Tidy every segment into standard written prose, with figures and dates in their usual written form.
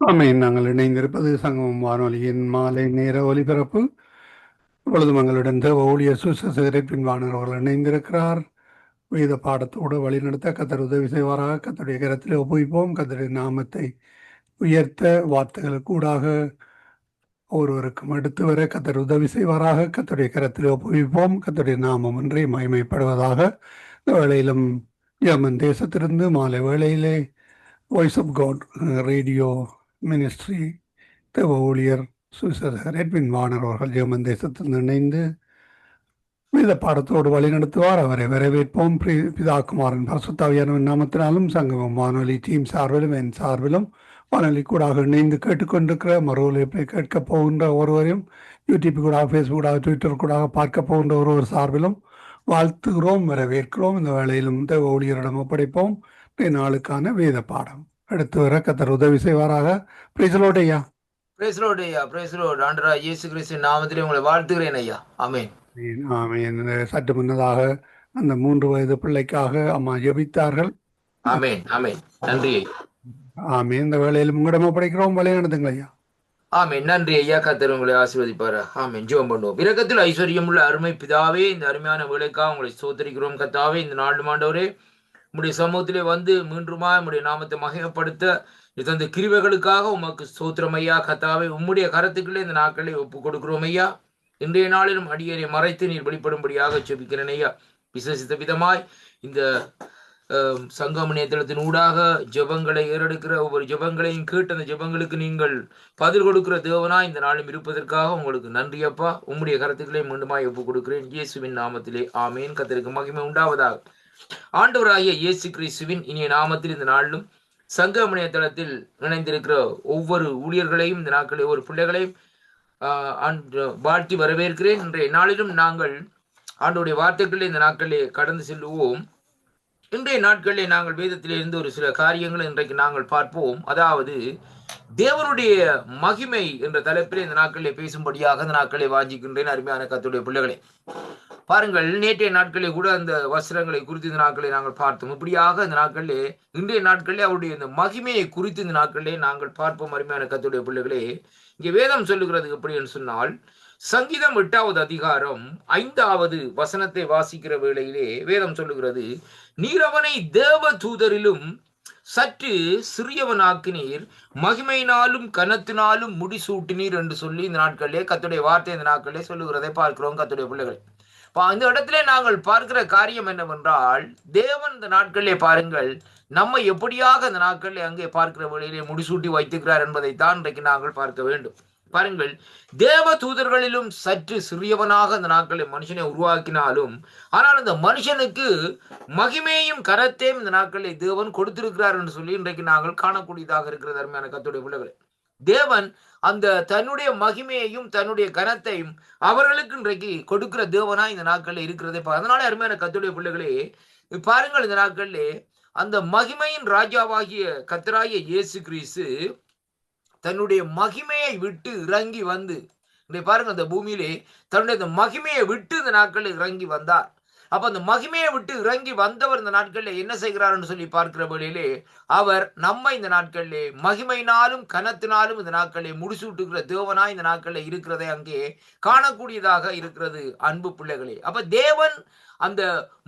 ஆமென். நாங்கள் இணைந்திருப்பது சங்கமம் வானொலியின் மாலை நேர ஒலிபரப்பு. இப்பொழுது எங்களுடன் தேவ ஊழியர் சுசேகரன் பின்வாணர் அவர்கள் இணைந்திருக்கிறார். வேத பாடத்தோடு வழிநடத்த கத்தர் உதவி செய்வாராக. கத்தருடைய கரத்திலே ஒப்புவிப்போம். கத்தருடைய நாமத்தை உயர்த்த வார்த்தைகளுக்கு கூடாக ஒருவருக்கும் எடுத்து வர கத்தர் உதவி செய்வாராக. கத்தருடைய கரத்திலே ஒப்புவிப்போம். கத்தருடைய நாமம் ஒன்றே மகிமைப்படுவதாக. இந்த வேளையிலும் ஜெர்மன் தேசத்திலிருந்து மாலை வேளையிலே voice of God radio ministry தேவ ஊழியர் சுவிசேஷகர் எட்வின் வாணர் அவர்கள் ஜெர்மன் தேசத்தில் இணைந்து வேத பாடத்தோடு வழிநடத்துவார். அவரை வரவேற்போம். பிதாகுமாரன் பரிசுத்தாவியானவன் நாமத்தினாலும் சங்கமம் வானொலி டீம் சார்பிலும் என் சார்பிலும் வானொலி கூடாக இணைந்து கேட்டுக்கொண்டிருக்கிற மறுவலிப்பை கேட்க போகின்ற ஒருவரையும் யூடியூப் கூடாக, ஃபேஸ்புக் கூடாக, ட்விட்டர் கூடாக பார்க்க போகின்ற ஒருவர் சார்பிலும் வாழ்த்துகிறோம், வரவேற்கிறோம். இந்த வேளையிலும் தேவ ஊழியரிடம் ஒப்படைப்போம். நாளுக்கான வேத பாடம் எடுத்து வர கத்தர் உதவி செய்வாராக. பிரைசலோடு ஐயா. பிரைஸ்லோட் ஐயா, பிரைஸ்லோட். ஆண்டவராகிய இயேசு கிறிஸ்துவின் நாமத்திலே உங்களை வாழ்த்துகிறேன் ஐயா. ஆமென். ஆமென். சற்று முன்னதாக அந்த 3 வயது பிள்ளைக்காக அம்மா ஜெபித்தார்கள். ஆமென், ஆமென். நன்றி ஐயா. ஆமென். இந்த வேளையில் உங்களிடம் ஒப்படைக்கிறோம். வழி நடத்துங்கள் ஐயா. ஆமென். நன்றி ஐயா. கர்த்தர் உங்களை ஆசீர்வதிப்பாரா. ஆமென். ஜெபம் பண்ணுவோம். இரக்கத்தில் ஐஸ்வர்யம் உள்ள அருமை பிதாவே, இந்த அருமையான வேலைக்காக உங்களை ஸ்தோத்திரிக்கிறோம் கர்த்தாவே. இந்த நாள் ஆண்டவரே, உம்முடைய சமூகத்திலே வந்து மீண்டுமா உம்முடைய நாமத்தை மகிமைப்படுத்த இந்த கிருபைகளுக்காக உமக்கு ஸ்தோத்திரம் ஐயா கர்த்தாவே. உம்முடைய கரத்துக்களே இந்த நாட்களை ஒப்பு கொடுக்கிறோம் ஐயா. இன்றைய நாளிலும் அடியரை மறைத்து நீர் வெளிப்படும்படியாக ஜெபிக்கிறேன் ஐயா. விசேஷித்த விதமாய் இந்த சங்கம் இணையதளத்தின் ஊடாக ஜெபங்களை ஏறெடுக்கிற ஒவ்வொரு ஜெபங்களையும் கேட்டு அந்த ஜெபங்களுக்கு நீங்கள் பதில் கொடுக்கிற தேவனா இந்த நாளும் இருப்பதற்காக உங்களுக்கு நன்றி அப்பா. உம்முடைய கருத்துக்களை மீண்டுமாய் ஒப்புக் கொடுக்கிறேன் இயேசுவின் நாமத்திலே ஆமேன். கர்த்தருக்கு மகிமை உண்டாவதாக. ஆண்டவராகிய இயேசு கிறிஸ்துவின் இனிய நாமத்தில் இந்த நாளிலும் சங்கம் இணையதளத்தில் இணைந்திருக்கிற ஒவ்வொரு ஊழியர்களையும் இந்த நாட்களில் ஒவ்வொரு பிள்ளைகளையும் வாழ்த்தி வரவேற்கிறேன். இன்றைய நாளிலும் நாங்கள் ஆண்டவருடைய வார்த்தைகளில் இந்த நாட்களிலே கடந்து செல்லுவோம். இன்றைய நாட்களிலே நாங்கள் வேதத்திலே இருந்து ஒரு சில காரியங்களை இன்றைக்கு நாங்கள் பார்ப்போம். அதாவது தேவனுடைய மகிமை என்ற தலைப்பிலே இந்த நாட்களிலே பேசும்படியாக இந்த நாட்களை வாஞ்சிக்கின்றேன். அருமையான கர்த்தருடைய பிள்ளைகளே, பாருங்கள், நேற்றைய நாட்களே கூட அந்த வஸ்திரங்களை குறித்து இந்த நாட்களை நாங்கள் பார்த்தோம். இப்படியாக இந்த நாட்களிலே இன்றைய நாட்களிலே அவருடைய இந்த மகிமையை குறித்து இந்த நாட்களிலே நாங்கள் பார்ப்போம். அருமையான கர்த்தருடைய பிள்ளைகளே, இங்கே வேதம் சொல்லுகிறது எப்படி என்று சொன்னால், சங்கீதம் 8வது அதிகாரம் 5வது வசனத்தை வாசிக்கிற வேளையிலே வேதம் சொல்லுகிறது, நீர் அவனை தேவ தூதரிலும் சற்று சிறியவனாக்கினீர், மகிமையினாலும் கனத்தினாலும் முடிசூட்டினீர் என்று சொல்லி இந்த நாட்களிலே கர்த்தருடைய வார்த்தை இந்த நாட்களிலே சொல்லுகிறதை பார்க்கிறோம். கர்த்தருடைய பிள்ளைகளை, இந்த இடத்திலே நாங்கள் பார்க்கிற காரியம் என்னவென்றால், தேவன் இந்த நாட்களிலே பாருங்கள் நம்மை எப்படியாக இந்த நாட்களிலே அங்கே பார்க்கிற வேளையிலே முடிசூட்டி வைத்திருக்கிறார் என்பதைத்தான் இன்றைக்கு நாங்கள் பார்க்க வேண்டும். பாருங்கள், தேவ தூதர்களிலும் சற்று சிறியவனாக இந்த நாட்களில் மனுஷனை உருவாக்கினாலும், ஆனால் இந்த மனுஷனுக்கு மகிமையும் கரத்தையும் இந்த நாட்களில் தேவன் கொடுத்திருக்கிறார் என்று சொல்லி இன்றைக்கு நாங்கள் காணக்கூடியதாக இருக்கிறது. அருமையான கர்த்தருடைய பிள்ளைகளே, தேவன் அந்த தன்னுடைய மகிமையையும் தன்னுடைய கனத்தையும் அவர்களுக்கு இன்றைக்கு கொடுக்கிற தேவனா இந்த நாட்களில் இருக்கிறதே. அதனால அருமையான கர்த்தருடைய பிள்ளைகளே, பாருங்கள், இந்த நாட்களிலே அந்த மகிமையின் ராஜாவாகிய கர்த்தராகிய இயேசு கிறிஸ்து தன்னுடைய மகிமையை விட்டு இறங்கி வந்து பாருங்க, அந்த பூமியிலே தன்னுடைய அந்த மகிமையை விட்டு இந்த நாட்களில் இறங்கி வந்தார். அப்ப அந்த மகிமையை விட்டு இறங்கி வந்தவர் இந்த நாட்களில் என்ன செய்கிறார் என்று சொல்லி பார்க்கிற வேளையிலே, அவர் நம்மை இந்த நாட்களிலே மகிமையினாலும் கனத்தினாலும் இந்த நாட்களிலே முடிசூட்டுகிற தேவனா இந்த நாட்களில் இருக்கிறதை அங்கே காணக்கூடியதாக இருக்கிறது. அன்பு பிள்ளைகளே, அப்ப தேவன் அந்த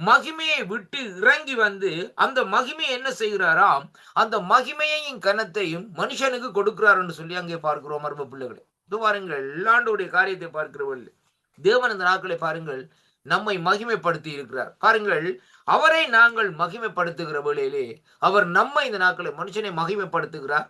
மகிமையை விட்டு இறங்கி வந்து அந்த மகிமையை என்ன செய்கிறாராம், அந்த மகிமையையும் கனத்தையும் மனுஷனுக்கு கொடுக்கிறார் என்று சொல்லி அங்கே பார்க்கிறோம். அன்பு பிள்ளைகளே, இது பாருங்கள், எல்லாண்டுடைய காரியத்தை பார்க்கிறவர்கள் தேவன் இந்த நாட்களை பாருங்கள் நம்மை மகிமைப்படுத்தி இருக்கிறார். பாருங்கள், அவரை நாங்கள் மகிமைப்படுத்துகிற வேளையிலே அவர் நம்மை இந்த நாட்களை மனுஷனை மகிமைப்படுத்துகிறார்,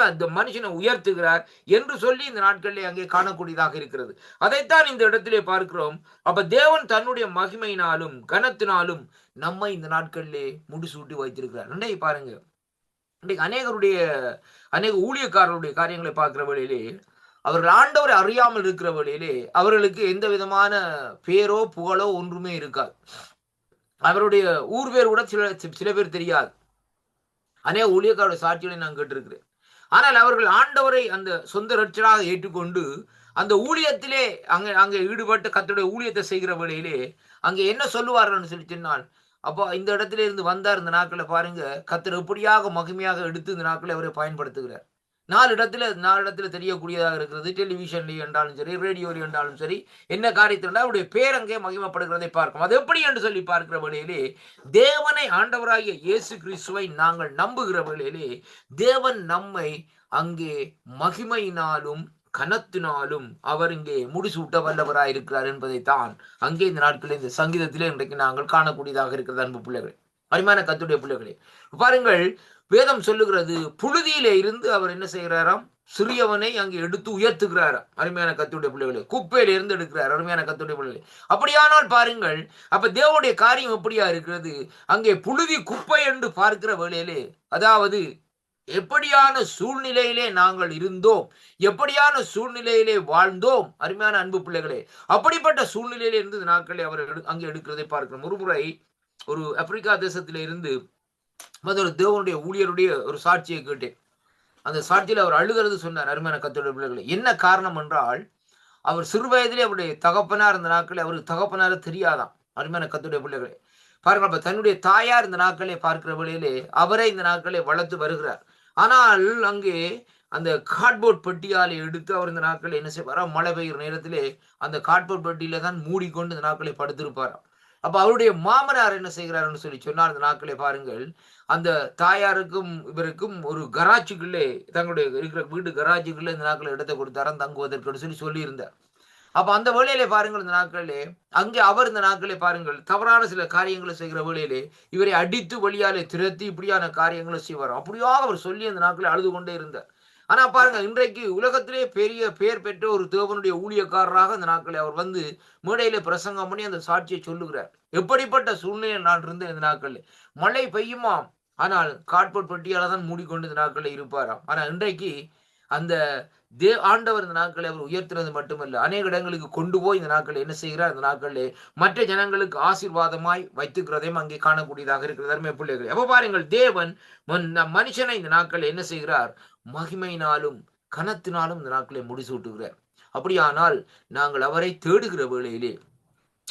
அந்த மனுஷனை உயர்த்துகிறார் என்று சொல்லி இந்த நாட்களிலே அங்கே காணக்கூடியதாக இருக்கிறது. அதைத்தான் இந்த இடத்திலே பார்க்கிறோம். அப்ப தேவன் தன்னுடைய மகிமையினாலும் கனத்தினாலும் நம்மை இந்த நாட்களிலே முடிசூட்டி வைத்திருக்கிறார். இன்றைக்கு பாருங்க, இன்றைக்கு அநேக ஊழியக்காரர்களுடைய காரியங்களை பார்க்கிற வேளையிலே அவர்கள் ஆண்டவரை அறியாமல் இருக்கிற வழியிலே அவர்களுக்கு எந்த விதமான பேரோ புகழோ ஒன்றுமே இருக்காது. அவருடைய ஊர் பேர் கூட சில பேர் தெரியாது. அநேக ஊழியக்காரோட சாட்சிகளை நான் கேட்டிருக்கிறேன். ஆனால் அவர்கள் ஆண்டவரை அந்த சொந்த ரட்சராக ஏற்றுக்கொண்டு அந்த ஊழியத்திலே அங்கே ஈடுபட்டு கர்த்தருடைய ஊழியத்தை செய்கிற வேளையிலே அங்கே என்ன சொல்லுவார்கள் சொல்லி சொன்னால், அப்போ இந்த இடத்துல இருந்து வந்தார், இந்த நாட்களை பாருங்க கர்த்தர் எப்படியாக மகிமையாக எடுத்து இந்த நாட்களை அவரை பயன்படுத்துகிறார். நாலு இடத்துல தெரியக்கூடியதாக இருக்கிறது. டெலிவிஷன்ல என்றாலும் சரி, ரேடியோல என்றாலும் சரி, என்ன காரியத்தில் அவருடைய பேர் அங்கே மகிமைப்படுகிறதை பார்க்கும். அது எப்படி என்று சொல்லி பார்க்கிற வேளையிலே, தேவனை ஆண்டவராகிய இயேசு கிறிஸ்துவை நாங்கள் நம்புகிற வேளையிலே, தேவன் நம்மை அங்கே மகிமையினாலும் கனத்தினாலும் அவர் இங்கே முடிசூட்ட வல்லவராய் இருக்கிறார் என்பதைத்தான் அங்கே இந்த நாட்களில் இந்த சங்கீதத்திலே இன்றைக்கு நாங்கள் காணக்கூடியதாக இருக்கிறது. அன்பு பிள்ளைகளே, அருமையான கர்த்தருடைய பிள்ளைகளே, பாருங்கள், வேதம் சொல்லுகிறது, புழுதியிலே இருந்து அவர் என்ன செய்கிறாராம், சிறியவனை அங்கே எடுத்து உயர்த்துகிறாராம். அருமையான கர்த்தருடைய பிள்ளைகளே, குப்பையில இருந்து எடுக்கிறார். அருமையான கர்த்தருடைய பிள்ளைகளே, அப்படியானால் பாருங்கள், அப்ப தேவனுடைய காரியம் எப்படியா இருக்கிறது, அங்கே புழுதி குப்பை என்று பார்க்கிற வேளையிலே, அதாவது எப்படியான சூழ்நிலையிலே நாங்கள் இருந்தோம், எப்படியான சூழ்நிலையிலே வாழ்ந்தோம். அருமையான அன்பு பிள்ளைகளே, அப்படிப்பட்ட சூழ்நிலையிலே இருந்து நாட்களை அவர் அங்கே எடுக்கிறதை பார்க்கிறோம். ஒரு முறை ஒரு ஆப்பிரிக்கா தேசத்தில இருந்து ஒரு தேவனுடைய ஊழியருடைய ஒரு சாட்சியை கேட்டேன். அந்த சாட்சியில் அவர் அழுகிறது சொன்னார். அருமையான கர்த்தருடைய பிள்ளைகளே, என்ன காரணம் என்றால், அவர் சிறு வயதிலே அவருடைய தகப்பனார் இந்த நாட்களில் அவருக்கு தகப்பனார தெரியாதாம். அருமையான கர்த்தருடைய பிள்ளைகளே, பாருங்கள், அப்ப தன்னுடைய தாயார் இந்த நாட்களை பார்க்கிற வேளையிலே அவரை இந்த நாட்களை வளர்த்து வருகிறார். ஆனால் அங்கே அந்த கார்ட்போர்ட் பெட்டியாலை எடுத்து அவர் இந்த நாட்களை என்ன செய்வாரா, மழை பெய்கிற நேரத்திலே அந்த கார்ட்போர்ட் பெட்டியில தான் மூடிக்கொண்டு இந்த நாட்களை படுத்திருப்பாராம். அப்ப அவருடைய மாமனார் என்ன செய்கிறார்னு சொல்லி சொன்னார். அந்த நாட்களை பாருங்கள், அந்த தாயாருக்கும் இவருக்கும் ஒரு கராஜுக்குள்ளே, தங்களுடைய இருக்கிற வீட்டு கராஜுக்குள்ளே இந்த நாட்களை இடத்தை கொடுத்தாராம் தங்குவதற்கு சொல்லி இருந்தார். அப்ப அந்த வேளையிலே பாருங்கள், இந்த நாட்களிலே அங்கே அவர் இந்த நாட்களை பாருங்கள் தவறான சில காரியங்களை செய்கிற வேளையிலே இவரை அடித்து வழியாலே திரத்தி இப்படியான காரியங்களை செய்வார். அப்படியாக அவர் சொல்லி அந்த நாட்களை அழுது கொண்டே இருந்தார். ஆனா பாருங்க, இன்றைக்கு உலகத்திலே பெரிய பெயர் பெற்ற ஒரு தேவனுடைய ஊழியக்காரராக அந்த நாட்களை அவர் வந்து மேடையில பிரசங்கம் பண்ணி அந்த சாட்சியை சொல்லுகிறார். எப்படிப்பட்ட சூழ்நிலை நான் இருந்தேன் இந்த நாட்கள்ல, மழை பெய்யுமாம், ஆனால் கார்ட்போர்ட் பெட்டியால தான் மூடிக்கொண்டு இந்த நாட்களில் இருப்பாராம். ஆனா இன்றைக்கு அந்த ஆண்டவர் இந்த நாட்களை அவர் உயர்த்துறது மட்டுமல்ல, அநேக இடங்களுக்கு கொண்டு போய் இந்த நாட்கள் என்ன செய்கிறார், இந்த நாட்களிலே மற்ற ஜனங்களுக்கு ஆசீர்வாதமாய் வைத்துக்கிறதையும் அங்கே காணக்கூடியதாக இருக்கிறது. அருமை பிள்ளைகள், அப்ப பாருங்கள், தேவன் மனுஷனை இந்த நாட்கள் என்ன செய்கிறார், மகிமையினாலும் கனத்தினாலும் இந்த நாட்களை முடிசூட்டுகிறார். அப்படியானால் நாங்கள் அவரை தேடுகிற வேளையிலே,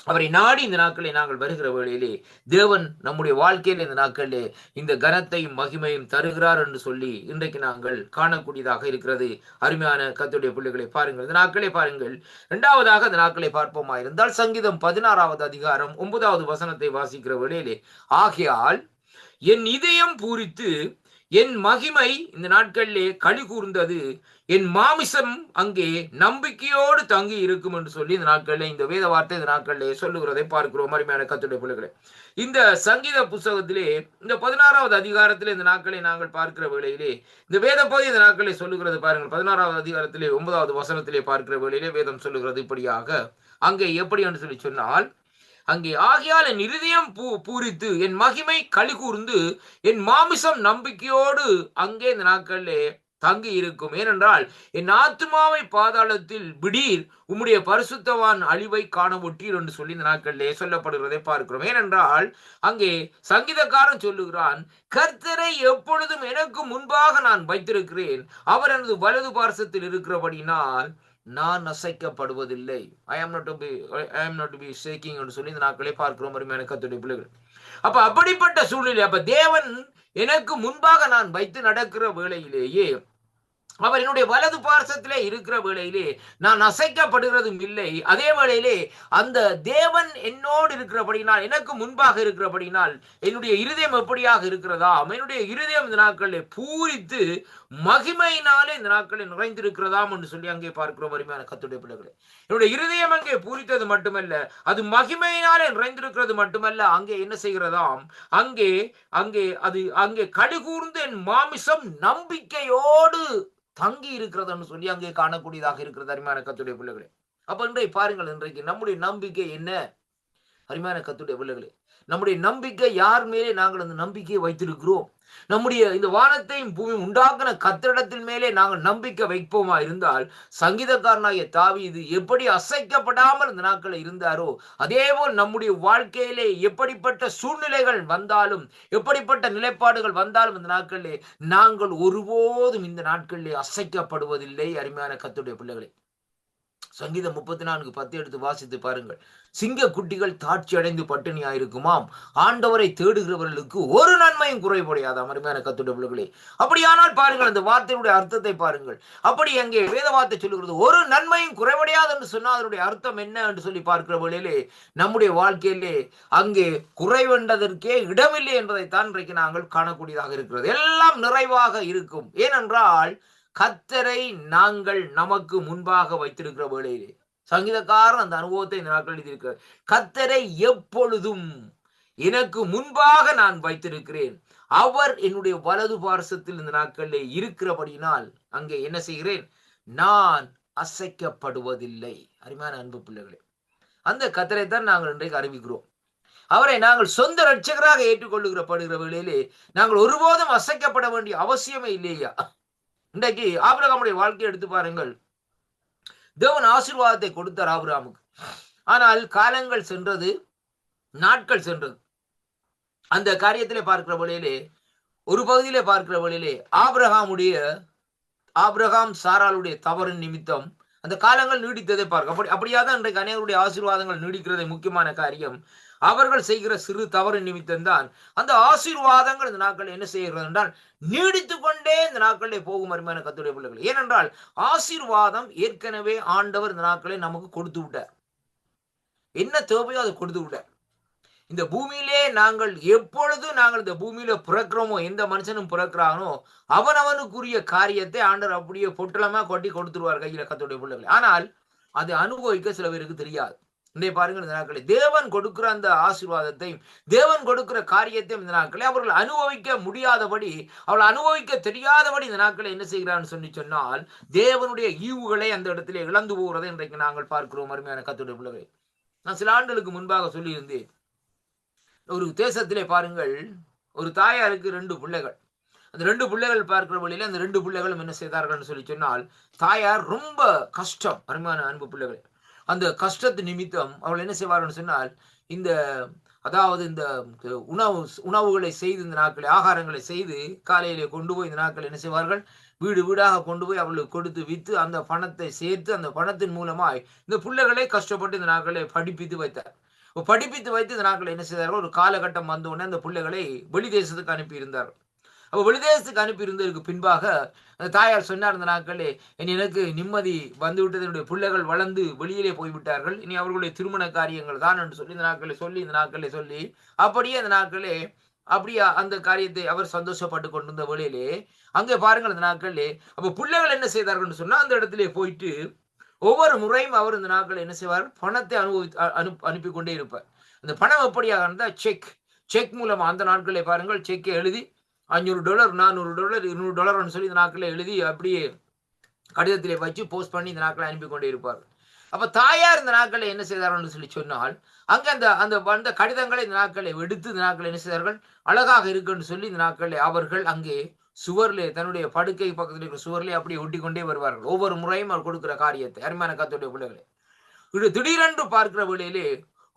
அவரை நாடி இந்த நாட்களை நாங்கள் வருகிற வேளையிலே, தேவன் நம்முடைய வாழ்க்கையில் இந்த நாட்களிலே இந்த கனத்தையும் மகிமையும் தருகிறார் என்று சொல்லி இன்றைக்கு நாங்கள் காணக்கூடியதாக இருக்கிறது. அருமையான கர்த்தருடைய பிள்ளைகளை பாருங்கள், இந்த நாட்களை பாருங்கள். இரண்டாவதாக இந்த நாட்களை பார்ப்போமா இருந்தால், சங்கீதம் 16வது அதிகாரம் 9வது வசனத்தை வாசிக்கிற வேளையிலே, ஆகையால் என் இதயம் பூரித்து என் மகிமை இந்த நாட்களிலே களி கூர்ந்தது, என் மாமிசம் அங்கே நம்பிக்கையோடு தங்கி இருக்கும் என்று சொல்லி இந்த நாட்களிலே இந்த வேத வார்த்தை இந்த நாட்களிலே சொல்லுகிறதை பார்க்கிறோம். அருமையான கர்த்தருடைய பிள்ளைகளே, இந்த சங்கீத புஸ்தகத்திலே இந்த 16வது அதிகாரத்திலே இந்த நாட்களை நாங்கள் பார்க்கிற வேளையிலே இந்த வேத பகுதி இந்த நாட்களை சொல்லுகிறது. பாருங்கள், 16வது அதிகாரத்திலே 9வது வசனத்திலே பார்க்கிற வேளையிலே வேதம் சொல்லுகிறது இப்படியாக, அங்கே எப்படி என்று சொல்லி சொன்னால், அங்கே ஆகையால் என் இருதயம் பூரித்து என் மகிமை களி கூர்ந்து என் மாமிசம் நம்பிக்கையோடு அங்கே இந்த நாட்களிலே தங்கி இருக்கும். ஏனென்றால் என் ஆத்மாவை பாதாளத்தில் விடீர், உம்முடைய பரிசுத்தவான் அழிவை காண ஒட்டீர் என்று சொல்லி இந்த நாட்களிலே சொல்லப்படுகிறதை பார்க்கிறோம். ஏனென்றால் அங்கே சங்கீதக்காரன் சொல்லுகிறான், கர்த்தரை எப்பொழுதும் எனக்கு முன்பாக நான் வைத்திருக்கிறேன், அவர் எனது வலது பார்சத்தில் இருக்கிறபடினால் நான் அசைக்கப்படுவதில்லை. ஐ am not to be shaking என்று சொல்லி இந்த நாட்களை பார்க்கிறோம். அருமையான கர்த்தருடைய பிள்ளைகள், அப்ப அப்படிப்பட்ட சூழ்நிலை, அப்ப தேவன் எனக்கு முன்பாக நான் வைத்து நடக்கிற வேளையிலேயே, அவர் என்னுடைய வலது பார்சத்திலே இருக்கிற வேளையிலே நான் அசைக்கப்படுகிறதும் இல்லை. அதே வேளையிலே அந்த தேவன் என்னோடு இருக்கிறபடினால், எனக்கு முன்பாக இருக்கிறபடினால் என்னுடைய இருதயம் எப்படியாக இருக்கிறதா, என்னுடைய இருதயம் இந்த நாட்களிலே பூரித்து மகிமையினாலே இந்த நாட்களில் நிறைந்திருக்கிறதாம் என்று சொல்லி அங்கே பார்க்கிறோம். அருமையான கர்த்தருடைய பிள்ளைகளே, என்னுடைய இருதயம் அங்கே பூரித்தது மட்டுமல்ல, அது மகிமையினாலே நிறைந்திருக்கிறது மட்டுமல்ல, அங்கே என்ன செய்கிறதாம், அங்கே அங்கே அது அங்கே கடிகூர்ந்து என் மாமிசம் நம்பிக்கையோடு தங்கி இருக்கிறதுன்னு சொல்லி அங்கே காணக்கூடியதாக இருக்கிறது. அருமையான கர்த்தருடைய பிள்ளைகளே, அப்ப இன்றைக்கு பாருங்கள், இன்றைக்கு நம்முடைய நம்பிக்கை என்ன? அருமையான கர்த்தருடைய பிள்ளைகளே, நம்முடைய நம்பிக்கை யார் மேலே நாங்கள் அந்த நம்பிக்கையை வைத்திருக்கிறோம்? நம்முடைய இந்த வானத்தையும் பூமியும் உண்டாக்குன கர்த்தரிடத்தின் மேலே நாங்கள் நம்பிக்கை வைப்போமா இருந்தால், சங்கீதக்காரனாகிய தாவீது எப்படி அசைக்கப்படாமல் இந்த நாட்களை இருந்தாரோ, அதே போல் நம்முடைய வாழ்க்கையிலே எப்படிப்பட்ட சூழ்நிலைகள் வந்தாலும், எப்படிப்பட்ட நிலைப்பாடுகள் வந்தாலும் இந்த நாட்களிலே நாங்கள் ஒருபோதும் இந்த நாட்களிலே அசைக்கப்படுவதில்லை. அருமையான கர்த்தருடைய பிள்ளைகளே, சங்கீதம் 34:10 எடுத்து வாசித்து பாருங்கள். சிங்க குட்டிகள் தாட்சி அடைந்து பட்டினியாயிருக்குமாம், ஆண்டவரை தேடுகிறவர்களுக்கு ஒரு நன்மையும் குறைபடையாதாம். அருமையான கர்த்தருடைய பிள்ளைகளே, அப்படியானால் பாருங்கள், அந்த வார்த்தையுடைய அர்த்தத்தை பாருங்கள். அப்படி அங்கே வேத வார்த்தை சொல்லுகிறது, ஒரு நன்மையும் குறைபடையாது என்று சொன்னால் அதனுடைய அர்த்தம் என்ன என்று சொல்லி பார்க்கிற வேளையிலே, நம்முடைய வாழ்க்கையிலே அங்கே குறைவென்றதற்கே இடமில்லை என்பதைத்தான் இன்றைக்கு நாங்கள் காணக்கூடியதாக இருக்கிறது. எல்லாம் நிறைவாக இருக்கும். ஏனென்றால் கர்த்தரை நாங்கள் நமக்கு முன்பாக வைத்திருக்கிற வேளையிலே, சங்கீதக்காரன் அந்த அனுபவத்தை இந்த நாட்கள் எழுதியிருக்கிறார். கர்த்தரை எப்பொழுதும் எனக்கு முன்பாக நான் வைத்திருக்கிறேன், அவர் என்னுடைய வலது பார்சத்தில் இந்த நாட்களிலே இருக்கிறபடினால் அங்கே என்ன செய்கிறேன், நான் அசைக்கப்படுவதில்லை. அருமையான அன்பு பிள்ளைகளே, அந்த கர்த்தரை தான் நாங்கள் இன்றைக்கு அறிவிக்கிறோம். அவரை நாங்கள் சொந்த ரட்சகராக ஏற்றுக்கொள்ளுகிறப்படுகிற வேளையிலே நாங்கள் ஒருபோதும் அசைக்கப்பட வேண்டிய அவசியமே இல்லையா? இன்றைக்கு ஆபிரகாமுடைய வாழ்க்கையை எடுத்து பாருங்கள். தேவன் ஆசீர்வாதத்தை கொடுத்தார் ஆபிரகாமுக்கு. ஆனால் காலங்கள் சென்றது, நாட்கள் சென்றது. அந்த காரியத்திலே பார்க்கிற வழியிலே, ஒரு பகுதியிலே பார்க்கிற வழியிலே ஆபிரகாம் சாராளுடைய தவறின் நிமித்தம் அந்த காலங்கள் நீடித்ததை பார்க்க. அப்படியாக இன்றைக்கு அநேகருடைய ஆசீர்வாதங்கள் நீடிக்கிறதை முக்கியமான காரியம், அவர்கள் செய்கிற சிறு தவறு நிமித்தம் தான் அந்த ஆசீர்வாதங்கள் இந்த நாட்கள் என்ன செய்கிறது என்றால் நீடித்து கொண்டே இந்த நாட்களிலே போகும். அருமையான கர்த்தருடைய பிள்ளைகள், ஏனென்றால் ஆசீர்வாதம் ஏற்கனவே ஆண்டவர் இந்த நாட்களை நமக்கு கொடுத்து விட்டார். என்ன தேவையோ அதை கொடுத்து விட்டார். இந்த பூமியிலே நாங்கள் எப்பொழுது நாங்கள் இந்த பூமியில பிறக்கிறோமோ, எந்த மனுஷனும் பிறக்கிறானோ அவனவனுக்குரிய காரியத்தை ஆண்டவர் அப்படியே பொட்டலமா கொட்டி கொடுத்துருவார் கையில கர்த்தருடைய பிள்ளைகள். ஆனால் அதை அனுபவிக்க சில பேருக்கு தெரியாது. இன்றைய பாருங்கள், இந்த நாட்களை தேவன் கொடுக்கிற அந்த ஆசீர்வாதத்தையும் தேவன் கொடுக்கிற காரியத்தையும் இந்த நாட்களை அவர்கள் அனுபவிக்க முடியாதபடி, அவர்கள் அனுபவிக்க தெரியாதபடி இந்த நாட்களை என்ன செய்கிறான்னு சொன்னால் தேவனுடைய ஈவுகளை அந்த இடத்திலே இழந்து போகிறதை இன்றைக்கு நாங்கள் பார்க்கிறோம். அருமையான கர்த்தருடைய பிள்ளைகளை, நான் சில ஆண்டுகளுக்கு முன்பாக சொல்லியிருந்தேன், ஒரு தேசத்திலே பாருங்கள், ஒரு தாயாருக்கு 2 பிள்ளைகள். அந்த 2 பிள்ளைகள் பார்க்கிற வழியில அந்த 2 பிள்ளைகளும் என்ன செய்தார்கள் சொன்னால், தாயார் ரொம்ப கஷ்டம். அருமையான அன்பு பிள்ளைகள், அந்த கஷ்டத்து நிமித்தம் அவர்கள் என்ன செய்வார்கள் சொன்னால், அதாவது இந்த உணவுகளை செய்து இந்த நாட்களை ஆகாரங்களை செய்து காலையிலே கொண்டு போய் இந்த நாட்கள் என்ன செய்வார்கள், வீடு வீடாக கொண்டு போய் அவர்களுக்கு கொடுத்து வித்து அந்த பணத்தை சேர்த்து அந்த பணத்தின் மூலமாய் இந்த பிள்ளைகளை கஷ்டப்பட்டு இந்த நாட்களை படிப்பித்து வைத்தார். படிப்பித்து வைத்து இந்த நாட்களை என்ன செய்தார்கள், ஒரு காலகட்டம் வந்த உடனே அந்த பிள்ளைகளை வெளி தேசத்துக்கு அனுப்பி இருந்தார்கள். அப்போ வெளிதேசத்துக்கு அனுப்பி இருந்ததற்கு பின்பாக அந்த தாயார் சொன்னார், இந்த நாட்களே எனக்கு நிம்மதி வந்துவிட்டது, என்னுடைய பிள்ளைகள் வளர்ந்து வெளியிலே போய்விட்டார்கள், இனி அவர்களுடைய திருமண காரியங்கள் தான் என்று சொல்லி இந்த நாட்களை சொல்லி அப்படியே அந்த நாட்களே அப்படியே அந்த காரியத்தை அவர் சந்தோஷப்பட்டு கொண்டிருந்த வேளையிலே அங்கே பாருங்கள், இந்த நாட்களே அப்போ பிள்ளைகள் என்ன செய்தார்கள் சொன்னா, அந்த இடத்திலே போயிட்டு ஒவ்வொரு முறையும் அவர் இந்த நாட்கள் என்ன செய்வார், பணத்தை அனுப்பி கொண்டே இருப்பார். அந்த பணம் எப்படியாக இருந்தால் செக் மூலமா அந்த நாட்களே பாருங்கள், செக்கை எழுதி $500 $400 $200 சொல்லி இந்த நாட்களை எழுதி அப்படியே கடிதத்திலே வச்சு போஸ்ட் பண்ணி இந்த நாட்களை அனுப்பி கொண்டே இருப்பார். அப்ப தாயார் இந்த நாட்களை என்ன செய்தார்கள் சொல்லி சொன்னால், அங்க அந்த வந்த கடிதங்களை இந்த நாட்களை எடுத்து இந்த நாட்களை என்ன செய்தார்கள், அழகாக இருக்குன்னு சொல்லி இந்த நாட்களை அவர்கள் அங்கே சுவர்லே தன்னுடைய படுக்கை பக்கத்தில் இருக்கிற சுவர்லே அப்படியே ஒட்டி கொண்டே வருவார்கள். ஒவ்வொரு முறையும் அவர் கொடுக்கிற காரியத்தை. அருமையான கர்த்தருடைய பிள்ளைகளே, இது திடீரென்று பார்க்கிற வேளையிலே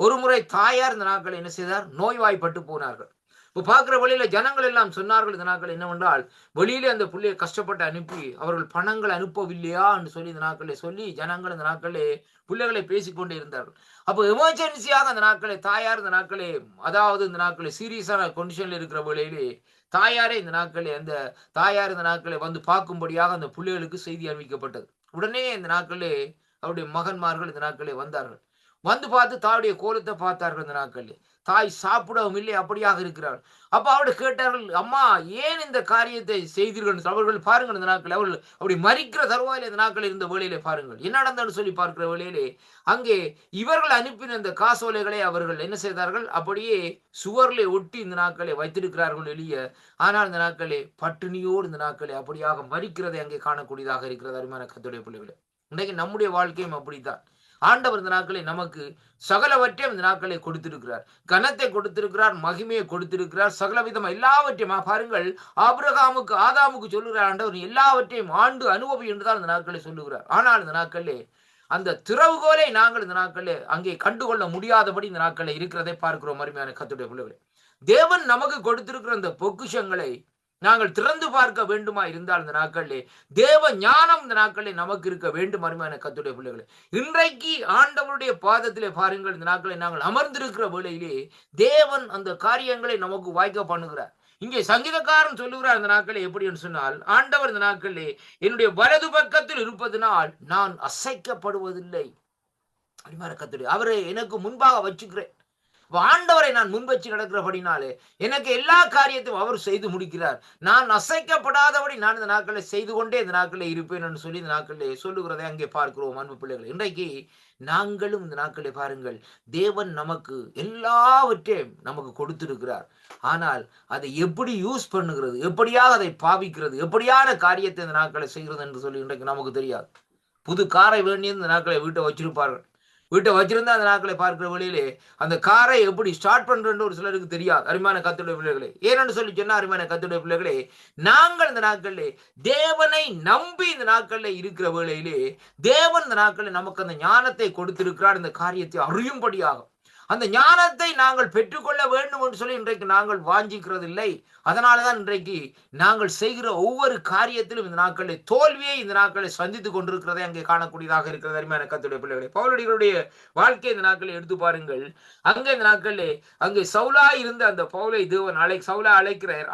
ஒரு முறை தாயார் இந்த நாட்களை என்ன செய்தார், நோய்வாய்ப்பட்டு போனார்கள். இப்போ பார்க்கிற வழியில ஜனங்கள் எல்லாம் சொன்னார்கள், இந்த நாட்கள் என்னவென்றால் வெளியிலே அந்த பிள்ளையை கஷ்டப்பட்டு அனுப்பி அவர்கள் பணங்கள் அனுப்பவில்லையா என்று சொல்லி இந்த நாட்களை சொல்லி ஜனங்கள் இந்த நாட்களே பிள்ளைகளை பேசிக்கொண்டே இருந்தார்கள். அப்போ எமர்ஜென்சியாக அந்த நாட்களை தாயார் இந்த நாட்களே, அதாவது இந்த நாட்களை சீரியஸான கண்டிஷன்ல இருக்கிற வேளையிலே தாயாரே இந்த நாட்களை வந்து பார்க்கும்படியாக அந்த பிள்ளைகளுக்கு செய்தி அறிவிக்கப்பட்டது. உடனே இந்த நாட்களே அவருடைய மகன்மார்கள் இந்த நாட்களே வந்தார்கள். வந்து பார்த்து தாயுடைய கோலத்தை பார்த்தார்கள். இந்த நாட்களில் தாய் சாப்பிடவும் இல்லை, அப்படியாக இருக்கிறார். அப்ப அவர்கள் கேட்டார்கள், அம்மா ஏன் இந்த காரியத்தை செய்தீர்கள்? அவர்கள் பாருங்கள், இந்த நாட்கள் அவர்கள் அப்படி மறிக்கிற தருவாயில இந்த நாட்கள் இருந்த வேளையிலே பாருங்கள் என்ன நடந்தன்னு சொல்லி பார்க்கிற வேளையிலே அங்கே இவர்கள் அனுப்பின இந்த காசோலைகளை அவர்கள் என்ன செய்தார்கள், அப்படியே சுவர்களை ஒட்டி இந்த நாட்களை வைத்திருக்கிறார்கள் வெளியே. ஆனால் இந்த நாட்களே பட்டினியோடு இந்த நாட்களை அப்படியாக மறிக்கிறதை அங்கே காணக்கூடியதாக இருக்கிறது. அருமையான கர்த்தருடைய பிள்ளைகளே, இன்றைக்கு நம்முடைய வாழ்க்கையும் அப்படித்தான். ஆண்டவர் இந்த நாட்களை நமக்கு சகலவற்றையும் இந்த நாட்களை கொடுத்திருக்கிறார். கனத்தை கொடுத்திருக்கிறார், மகிமையை கொடுத்திருக்கிறார், சகலவிதமா எல்லாவற்றையும் பாருங்கள். ஆதாமுக்கு சொல்லுகிறார் ஆண்டவர், எல்லாவற்றையும் ஆண்டு அனுபவி என்றுதான் இந்த நாட்களை சொல்லுகிறார். ஆனால் இந்த நாட்களே அந்த திறவுகோலை நாங்கள் இந்த நாட்களே அங்கே கண்டுகொள்ள முடியாதபடி இந்த நாட்களை இருக்கிறதை பார்க்கிறோம். அருமையான கர்த்தருடைய பிள்ளைகளே, தேவன் நமக்கு கொடுத்திருக்கிற அந்த பொக்கிஷங்களை நாங்கள் திறந்து பார்க்க வேண்டுமா இருந்தால் இந்த நாட்களிலே தேவ ஞானம் இந்த நாட்களிலே நமக்கு இருக்க வேண்டும். அருமையான கர்த்தருடைய பிள்ளைகளே, இன்றைக்கு ஆண்டவருடைய பாதத்திலே பாருங்கள், இந்த நாட்களை நாங்கள் அமர்ந்திருக்கிற வேளையிலே தேவன் அந்த காரியங்களை நமக்கு வாய்க்க பண்ணுகிறார். இங்கே சங்கீதக்காரன் சொல்லுகிறார் இந்த நாட்களை எப்படி என்று சொன்னால், ஆண்டவர் இந்த நாட்களிலே என்னுடைய வலது பக்கத்தில் இருப்பதனால் நான் அசைக்கப்படுவதில்லை. அருமையான கர்த்தருடைய, அவரை எனக்கு முன்பாக வச்சுக்கிறேன். ஆண்டவரை நான் முன்வச்சு நடக்கிறபடினாலே எனக்கு எல்லா காரியத்தையும் அவர் செய்து முடிக்கிறார். நான் அசைக்கப்படாதபடி நான் இந்த நாட்களை செய்து கொண்டே இந்த நாட்களில் இருப்பேன் என்று சொல்லி இந்த நாட்களில் சொல்லுகிறதை அங்கே பார்க்கிறோம். அன்பு பிள்ளைகள், இன்றைக்கு நாங்களும் இந்த நாட்களை பாருங்கள், தேவன் நமக்கு எல்லாவற்றையும் நமக்கு கொடுத்திருக்கிறார். ஆனால் அதை எப்படி யூஸ் பண்ணுகிறது, எப்படியாக அதை பாவிக்கிறது, எப்படியான காரியத்தை இந்த நாட்களை செய்கிறது என்று சொல்லி இன்றைக்கு நமக்கு தெரியாது. புது காரை வேண்டிய இந்த நாட்களை வீட்டை வச்சிருப்பார்கள். வீட்டை வச்சிருந்தா அந்த நாட்களை பார்க்கிற வழியிலே அந்த காரை எப்படி ஸ்டார்ட் பண்றேன்னு ஒரு சிலருக்கு தெரியாது. அருமையான கர்த்தருடைய பிள்ளைகளே, ஏன்னு சொல்லி சொன்னா, அருமையான கர்த்தருடைய பிள்ளைகளே, நாங்கள் இந்த நாட்களிலே தேவனை நம்பி இந்த நாட்களில் இருக்கிற வேளையிலே தேவன் இந்த நாட்களில் நமக்கு அந்த ஞானத்தை கொடுத்திருக்கிறார். இந்த காரியத்தை அறியும்படியாக அந்த ஞானத்தை நாங்கள் பெற்றுக்கொள்ள வேண்டும் என்று சொல்லி இன்றைக்கு நாங்கள் வாஞ்சிக்கிறது இல்லை. அதனாலதான் இன்றைக்கு நாங்கள் செய்கிற ஒவ்வொரு காரியத்திலும் இந்த நாட்களில் தோல்வியை இந்த நாட்களில் சந்தித்துக் கொண்டிருக்கிறதை அங்கே காணக்கூடியதாக இருக்கிறது. அருமையான கர்த்தருடைய பிள்ளைகளே, பவுலடிகளுடைய வாழ்க்கை இந்த நாட்களில் எடுத்து பாருங்கள். அங்கே இந்த நாட்களிலே அங்கே சவுலா இருந்த அந்த பவுலை தேவன் சவுலா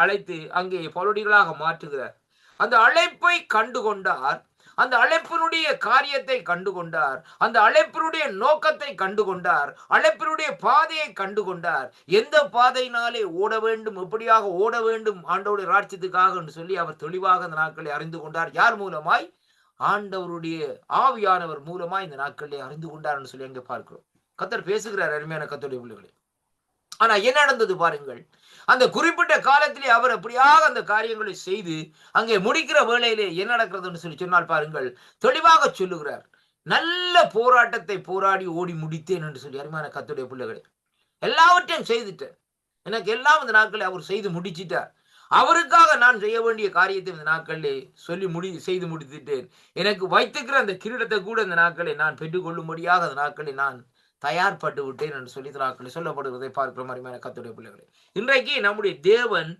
அழைத்து அங்கே பவுலடிகளாக மாற்றுகிறார். அந்த அழைப்பை கண்டுகொண்டார். அந்த அழைப்பினுடைய காரியத்தை கண்டுகொண்டார். அந்த அழைப்பினுடைய நோக்கத்தை கண்டுகொண்டார். அழைப்பினுடைய பாதையை கண்டுகொண்டார். எந்த பாதையினாலே ஓட வேண்டும், எப்படியாக ஓட வேண்டும் ஆண்டவருடைய ராஜ்யத்துக்காக என்று சொல்லி அவர் தெளிவாக அந்த நாட்களை அறிந்து கொண்டார். யார் மூலமாய்? ஆண்டவருடைய ஆவியானவர் மூலமாய் இந்த நாட்களிலே அறிந்து கொண்டார் என்று சொல்லி அங்கே பார்க்கிறோம். கர்த்தர் பேசுகிறார். அருமையான கர்த்தருடைய பிள்ளைகளே, ஆனா என்ன நடந்தது பாருங்கள். அந்த குறிப்பிட்ட காலத்திலே அவர் அப்படியாக அந்த காரியங்களை செய்து அங்கே முடிக்கிற வேளையிலே என்ன நடக்கிறது சொல்லி சொன்னால் பாருங்கள், தெளிவாக சொல்லுகிறார். நல்ல போராட்டத்தை போராடி ஓடி முடித்தேன் என்று சொல்லி. அருமையான கர்த்தருடைய பிள்ளைகளே, எல்லாவற்றையும் செய்துட்டேன். எனக்கு எல்லாம் இந்த நாட்களை அவர் செய்து முடிச்சிட்டார். அவருக்காக நான் செய்ய வேண்டிய காரியத்தை இந்த நாட்களிலே செய்து முடித்துட்டேன். எனக்கு வைத்துக்கிற அந்த கிரீடத்தை கூட இந்த நாட்களை நான் பெற்றுக்கொள்ளும்படியாக அந்த நாட்களை நான் தயார்பட்டு விட்டேன் என்று சொல்லி நாட்களில் சொல்லப்படுவதை பார்க்கிறோம். அருமையான கர்த்தருடைய பிள்ளைகளே, இன்றைக்கு நம்முடைய தேவன்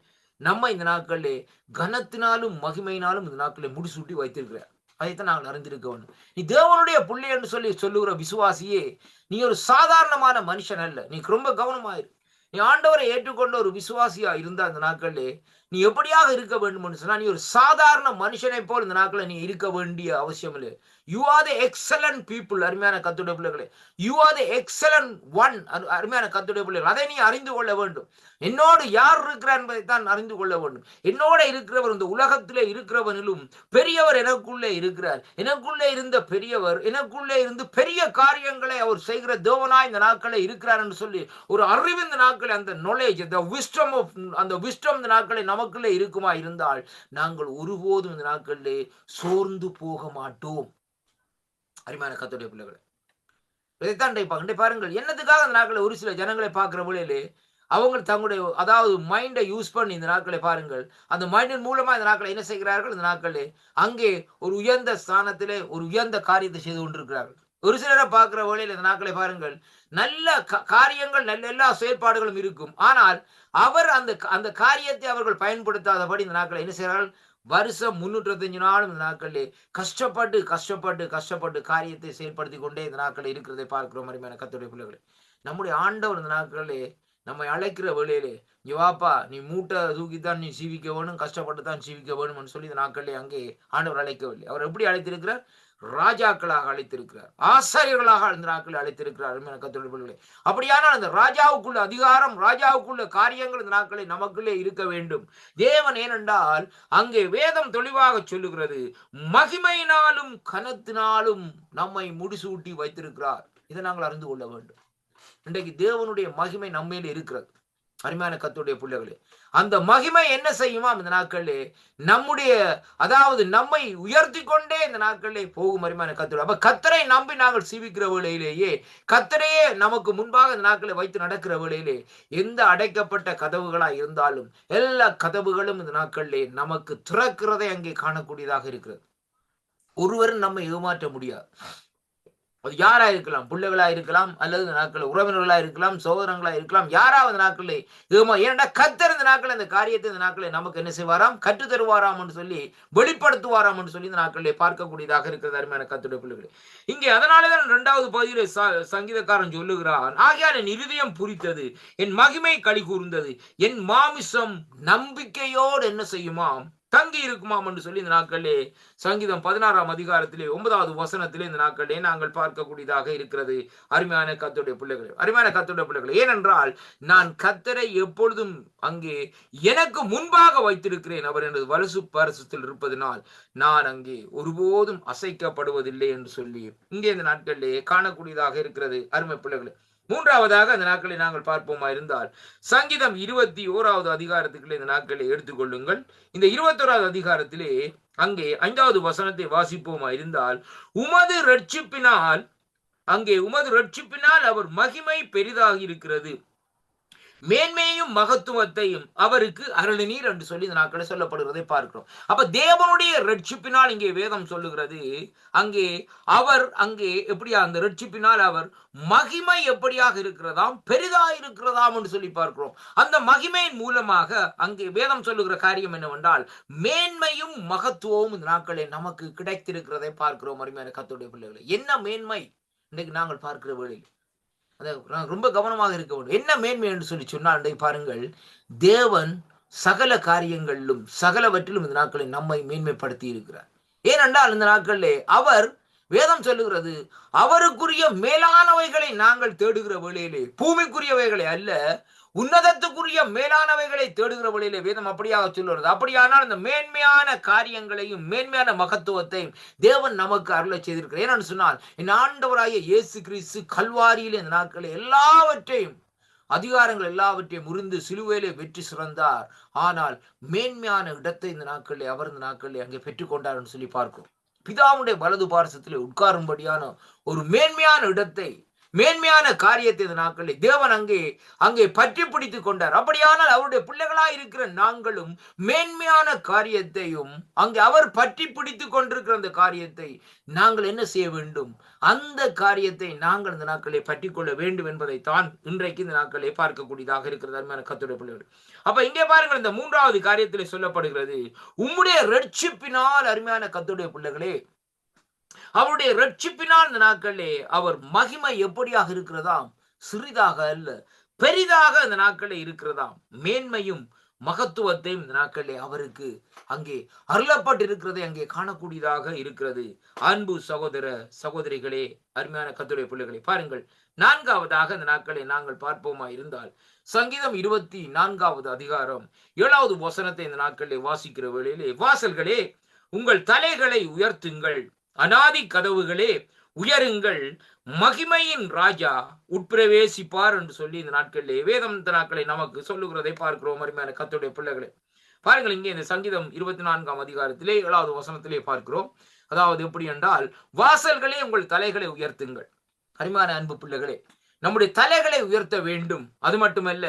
நம்ம இந்த நாட்களிலே கனத்தினாலும் மகிமையினாலும் இந்த நாட்களை முடிசூட்டி வைத்திருக்கிறார். அதைத்தான் நாங்கள் அறிந்திருக்க வேண்டும். நீ தேவனுடைய பிள்ளை என்று சொல்லி சொல்லுகிற விசுவாசியே, நீ ஒரு சாதாரணமான மனுஷன் அல்ல. நீ ரொம்ப கவனமாயிரு. நீ ஆண்டவரை ஏற்றுக்கொண்ட ஒரு விசுவாசியா இருந்தா இந்த நாட்களிலே நீ எப்படியாக இருக்க வேண்டும் என்று சொன்னா, நீ ஒரு சாதாரண மனுஷனை போல் இந்த நாட்களில் நீ இருக்க வேண்டிய அவசியம் இல்லை. You are the excellent people. அருமையான கர்த்தருடைய பிள்ளைகளே, you are the excellent one. அருமையான கர்த்தருடைய பிள்ளைகள், அதை நீ அறிந்து கொள்ள வேண்டும். என்னோடு யார் இருக்கிறார் என்பதை தான் அறிந்து கொள்ள வேண்டும். என்னோட இருக்கிறவர் இந்த உலகத்திலே இருக்கிறவனிலும் பெரியவர் எனக்குள்ளே இருக்கிறார். எனக்குள்ளே இருந்த பெரியவர் எனக்குள்ளே இருந்து பெரிய காரியங்களை அவர் செய்கிற தேவனாய் இந்த நாட்களை இருக்கிறார் என்று சொல்லி ஒரு அறிவு இந்த நாட்களை, அந்த நாலேஜ், அந்த விஸ்டம் இந்த நாட்களை நமக்குள்ளே இருக்குமா இருந்தால் நாங்கள் ஒருபோதும் இந்த நாட்களிலே சோர்ந்து போக மாட்டோம். அருமையான கர்த்தருடைய பிள்ளைகளே, இதைத்தான் பாருங்கள். என்னத்துக்காக அந்த நாட்களை ஒரு சில ஜனங்களை பார்க்கிற வேளையிலே அவங்க தங்களுடைய அதாவது மைண்டை யூஸ் பண்ணி இந்த நாட்களை பாருங்கள், அந்த மைண்டின் மூலமா இந்த நாட்களை என்ன செய்கிறார்கள்? இந்த நாட்களே அங்கே ஒரு உயர்ந்த ஸ்தானத்திலே ஒரு உயர்ந்த காரியத்தை செய்து கொண்டிருக்கிறார்கள். ஒரு சிலரை பார்க்கிற வேளையில் இந்த நாட்களை பாருங்கள், நல்ல காரியங்கள், நல்ல எல்லா செயற்பாடுகளும் இருக்கும். ஆனால் அவர் அந்த காரியத்தை அவர்கள் பயன்படுத்தாதபடி இந்த நாட்களை என்ன செய்கிறார்கள்? வருஷம் 365 நாளும் இந்த நாட்களிலே கஷ்டப்பட்டு காரியத்தை செயல்படுத்தி கொண்டே இந்த நாட்களில் இருக்கிறதை பார்க்கிறோம். அருமையான கர்த்தருடைய பிள்ளைகளே, நம்முடைய ஆண்டவர் இந்த நாட்களிலே நம்மை அழைக்கிற வேளையிலே, வாப்பா, நீ மூட்டை தூக்கித்தான் நீ சீவிக்க வேணும், கஷ்டப்பட்டு தான் சீவிக்க வேணும்னு சொல்லி இந்த நாட்களிலே அங்கே ஆண்டவர் அழைக்கவில்லை. அவர் எப்படி அழைத்திருக்கிறார்? ராஜாக்களாக அழைத்திருக்கிறார், ஆசாரியர்களாக இந்த நாட்களில் அழைத்திருக்கிறார். கர்த்தருடைய பிள்ளைகளே, அப்படியானால் அந்த ராஜாவுக்குள்ள அதிகாரம், ராஜாவுக்குள்ள காரியங்கள் இந்த நாட்களில் நமக்குள்ளே இருக்க வேண்டும். தேவன் ஏனென்றால் அங்கே வேதம் தெளிவாக சொல்லுகிறது, மகிமையினாலும் கனத்தினாலும் நம்மை முடிசூட்டி வைத்திருக்கிறார். இதை நாங்கள் அறிந்து கொள்ள வேண்டும். இன்றைக்கு தேவனுடைய மகிமை நம்மையில இருக்கிறது. அருமையான கர்த்தருடைய பிள்ளைகளே, அந்த மகிமை என்ன செய்யுமா இந்த நாட்களிலே? நம்முடைய அதாவது நம்மை உயர்த்தி கொண்டே இந்த நாட்களிலே போகும். அருமையான கர்த்தர், அப்ப கர்த்தரை நம்பி நாங்கள் சீவிக்கிற வேளையிலேயே, கர்த்தரையே நமக்கு முன்பாக இந்த நாட்களை வைத்து நடக்கிற வேளையிலே, எந்த அடைக்கப்பட்ட கதவுகளா இருந்தாலும் எல்லா கதவுகளும் இந்த நாட்களிலே நமக்கு திறக்கிறதை அங்கே காணக்கூடியதாக இருக்கிறது. ஒருவரும் நம்மை ஏமாற்ற முடியாது. அது யாரா இருக்கலாம், பிள்ளைகளா இருக்கலாம், அல்லது இந்த நாட்களில் உறவினர்களா இருக்கலாம், சகோதரங்களா இருக்கலாம், யாராவது நாட்களில் ஏனென்றா கர்த்தர் இந்த நாட்களில் இந்த காரியத்தை இந்த நாட்களில் நமக்கு என்ன செய்வாராம், கற்றுத் தருவாராம் என்று சொல்லி, வெளிப்படுத்துவாராம் என்று சொல்லி இந்த நாட்களிலே பார்க்கக்கூடியதாக இருக்கிறது அருமையான கர்த்தருடைய பிள்ளைகளே. இங்கே அதனாலதான் 2வது பகுதியிலே சங்கீதக்காரன் சொல்லுகிறான், ஆகையால் என் இருதயம் பூரித்தது, என் மகிமை களி கூர்ந்தது, என் மாமிசம் நம்பிக்கையோடு என்ன செய்யுமாம், தங்கி இருக்குமாம் என்று சொல்லி இந்த நாட்களிலே சங்கீதம் 16ஆம் அதிகாரத்திலே 9வது வசனத்திலே இந்த நாட்களிலே நாங்கள் பார்க்கக்கூடியதாக இருக்கிறது அருமையான கர்த்தருடைய பிள்ளைகளே. அருமையான கர்த்தருடைய பிள்ளைகளே, ஏனென்றால் நான் கர்த்தரை எப்பொழுதும் அங்கே எனக்கு முன்பாக வைத்திருக்கிறேன், அவர் எனது வலது பாரசத்தில் இருப்பதனால் நான் அங்கே ஒருபோதும் அசைக்கப்படுவதில்லை என்று சொல்லி இங்கே இந்த நாட்களிலே காணக்கூடியதாக இருக்கிறது அருமை பிள்ளைகளே. 3வதாக அந்த நாட்களை நாங்கள் பார்ப்போமா இருந்தால் சங்கீதம் 21வது அதிகாரத்துக்குள்ளே இந்த நாட்களை எடுத்துக்கொள்ளுங்கள். இந்த 21வது அதிகாரத்திலே அங்கே 5வது வசனத்தை வாசிப்போமா இருந்தால், உமது ரட்சிப்பினால் அவர் மகிமை பெரிதாகி இருக்கிறது, மேன்மையும் மகத்துவத்தையும் அவருக்கு அருளினீர் என்று சொல்லி இந்த நாட்களை சொல்லப்படுகிறதை பார்க்கிறோம். அப்ப தேவனுடைய ரட்சிப்பினால் இங்கே வேதம் சொல்லுகிறது, அங்கே அவர் அங்கே எப்படியா அந்த ரட்சிப்பினால் அவர் மகிமை எப்படியாக இருக்கிறதாம், பெரிதாக இருக்கிறதாம் என்று சொல்லி பார்க்கிறோம். அந்த மகிமையின் மூலமாக அங்கே வேதம் சொல்லுகிற காரியம் என்னவென்றால், மேன்மையும் மகத்துவமும் இந்த நாட்களை நமக்கு கிடைத்திருக்கிறதை பார்க்கிறோம் அருமையான கர்த்தருடைய பிள்ளைகளை. என்ன மேன்மை இன்னைக்கு நாங்கள் பார்க்கிற வேளையில் ரொம்ப கவனமாக இருக்க வேண்டும். என்ன மேன்மை என்று சொல்லி சொன்னால் பாருங்கள், தேவன் சகல காரியங்களிலும் சகலவற்றிலும் இந்த நாட்களில் நம்மை மேன்மைப்படுத்தி இருக்கிறார். ஏனென்றால் இந்த நாட்களிலே அவர் வேதம் சொல்லுகிறது, அவருக்குரிய மேலானவைகளை நாங்கள் தேடுகிற வேளையிலே, பூமிக்குரியவைகளை அல்ல, உன்னதத்துக்குரிய மேலானவைகளை தேடுகிற வழியிலே வேதம் அப்படியாக சொல்லுகிறது. அப்படியானால் இந்த மேன்மையான காரியங்களையும் மேன்மையான மகத்துவத்தையும் தேவன் நமக்கு அருளை செய்திருக்கிறார். ஏன்னு சொன்னால், என் ஆண்டவராகிய இயேசு கிறிஸ்து கல்வாரியில் இந்த நாட்களில் எல்லாவற்றையும் அதிகாரங்கள் எல்லாவற்றையும் முறிந்து சிலுவையிலே வெற்றி சிறந்தார். ஆனால் மேன்மையான இடத்தை இந்த நாட்களில் அவர் இந்த நாட்களில் அங்கே பெற்றுக்கொண்டார் என்று சொல்லி பார்க்கிறோம். பிதாவுடைய வலது பாரசத்திலே உட்காரும்படியான ஒரு மேன்மையான இடத்தை, மேன்மையான காரியத்தை இந்த நாட்களில் தேவன் அங்கே பற்றி பிடித்துக் கொண்டார். அப்படியானால் அவருடைய பிள்ளைகளாய் இருக்கிற நாங்களும் மேன்மையான காரியத்தையும் அங்கே அவர் பற்றி பிடித்துக் கொண்டிருக்கிற அந்த காரியத்தை நாங்கள் என்ன செய்ய வேண்டும், அந்த காரியத்தை நாங்கள் இந்த நாட்களை பற்றி கொள்ள வேண்டும் என்பதைத்தான் இன்றைக்கு இந்த நாட்களை பார்க்கக்கூடியதாக இருக்கிறது அருமையான கர்த்தருடைய பிள்ளைகள். அப்ப இங்கே பாருங்கள், இந்த 3வது காரியத்திலே சொல்லப்படுகிறது, உம்முடைய ரட்சிப்பினால் அருமையான கர்த்தருடைய பிள்ளைகளே, அவருடைய ரட்சிப்பினால் இந்த நாட்களிலே அவர் மகிமை எப்படியாக இருக்கிறதாம், சிறிதாக அல்ல பெரிதாக இந்த நாட்களில் இருக்கிறதாம், மேன்மையும் மகத்துவத்தையும் இந்த நாட்களிலே அவருக்கு அங்கே அருளப்பட்டிருக்கிறதை அங்கே காணக்கூடியதாக இருக்கிறது. அன்பு சகோதர சகோதரிகளே, அருமையான கர்த்தருடைய பிள்ளைகளை பாருங்கள். 4வதாக இந்த நாட்களை நாங்கள் பார்ப்போமா இருந்தால் சங்கீதம் 24வது அதிகாரம் 7வது வசனத்தை இந்த நாட்களிலே வாசிக்கிற வேளையிலே, வாசல்களே உங்கள் தலைகளை உயர்த்துங்கள், அநாதி கதவுகளே உயருங்கள், மகிமையின் ராஜா உட்பிரவேசிப்பார் என்று சொல்லி இந்த நாட்களிலே வேதம் இந்த நாட்களை நமக்கு சொல்லுகிறதை பார்க்கிறோம் அருமையான கர்த்தருடைய பிள்ளைகளே. பாருங்கள், இங்கே இந்த சங்கீதம் 24ஆம் அதிகாரத்திலே 7வது வசனத்திலே பார்க்கிறோம். அதாவது எப்படி என்றால், வாசல்களே உங்கள் தலைகளை உயர்த்துங்கள். அருமையான அன்பு பிள்ளைகளே, நம்முடைய தலைகளை உயர்த்த வேண்டும். அது மட்டுமல்ல,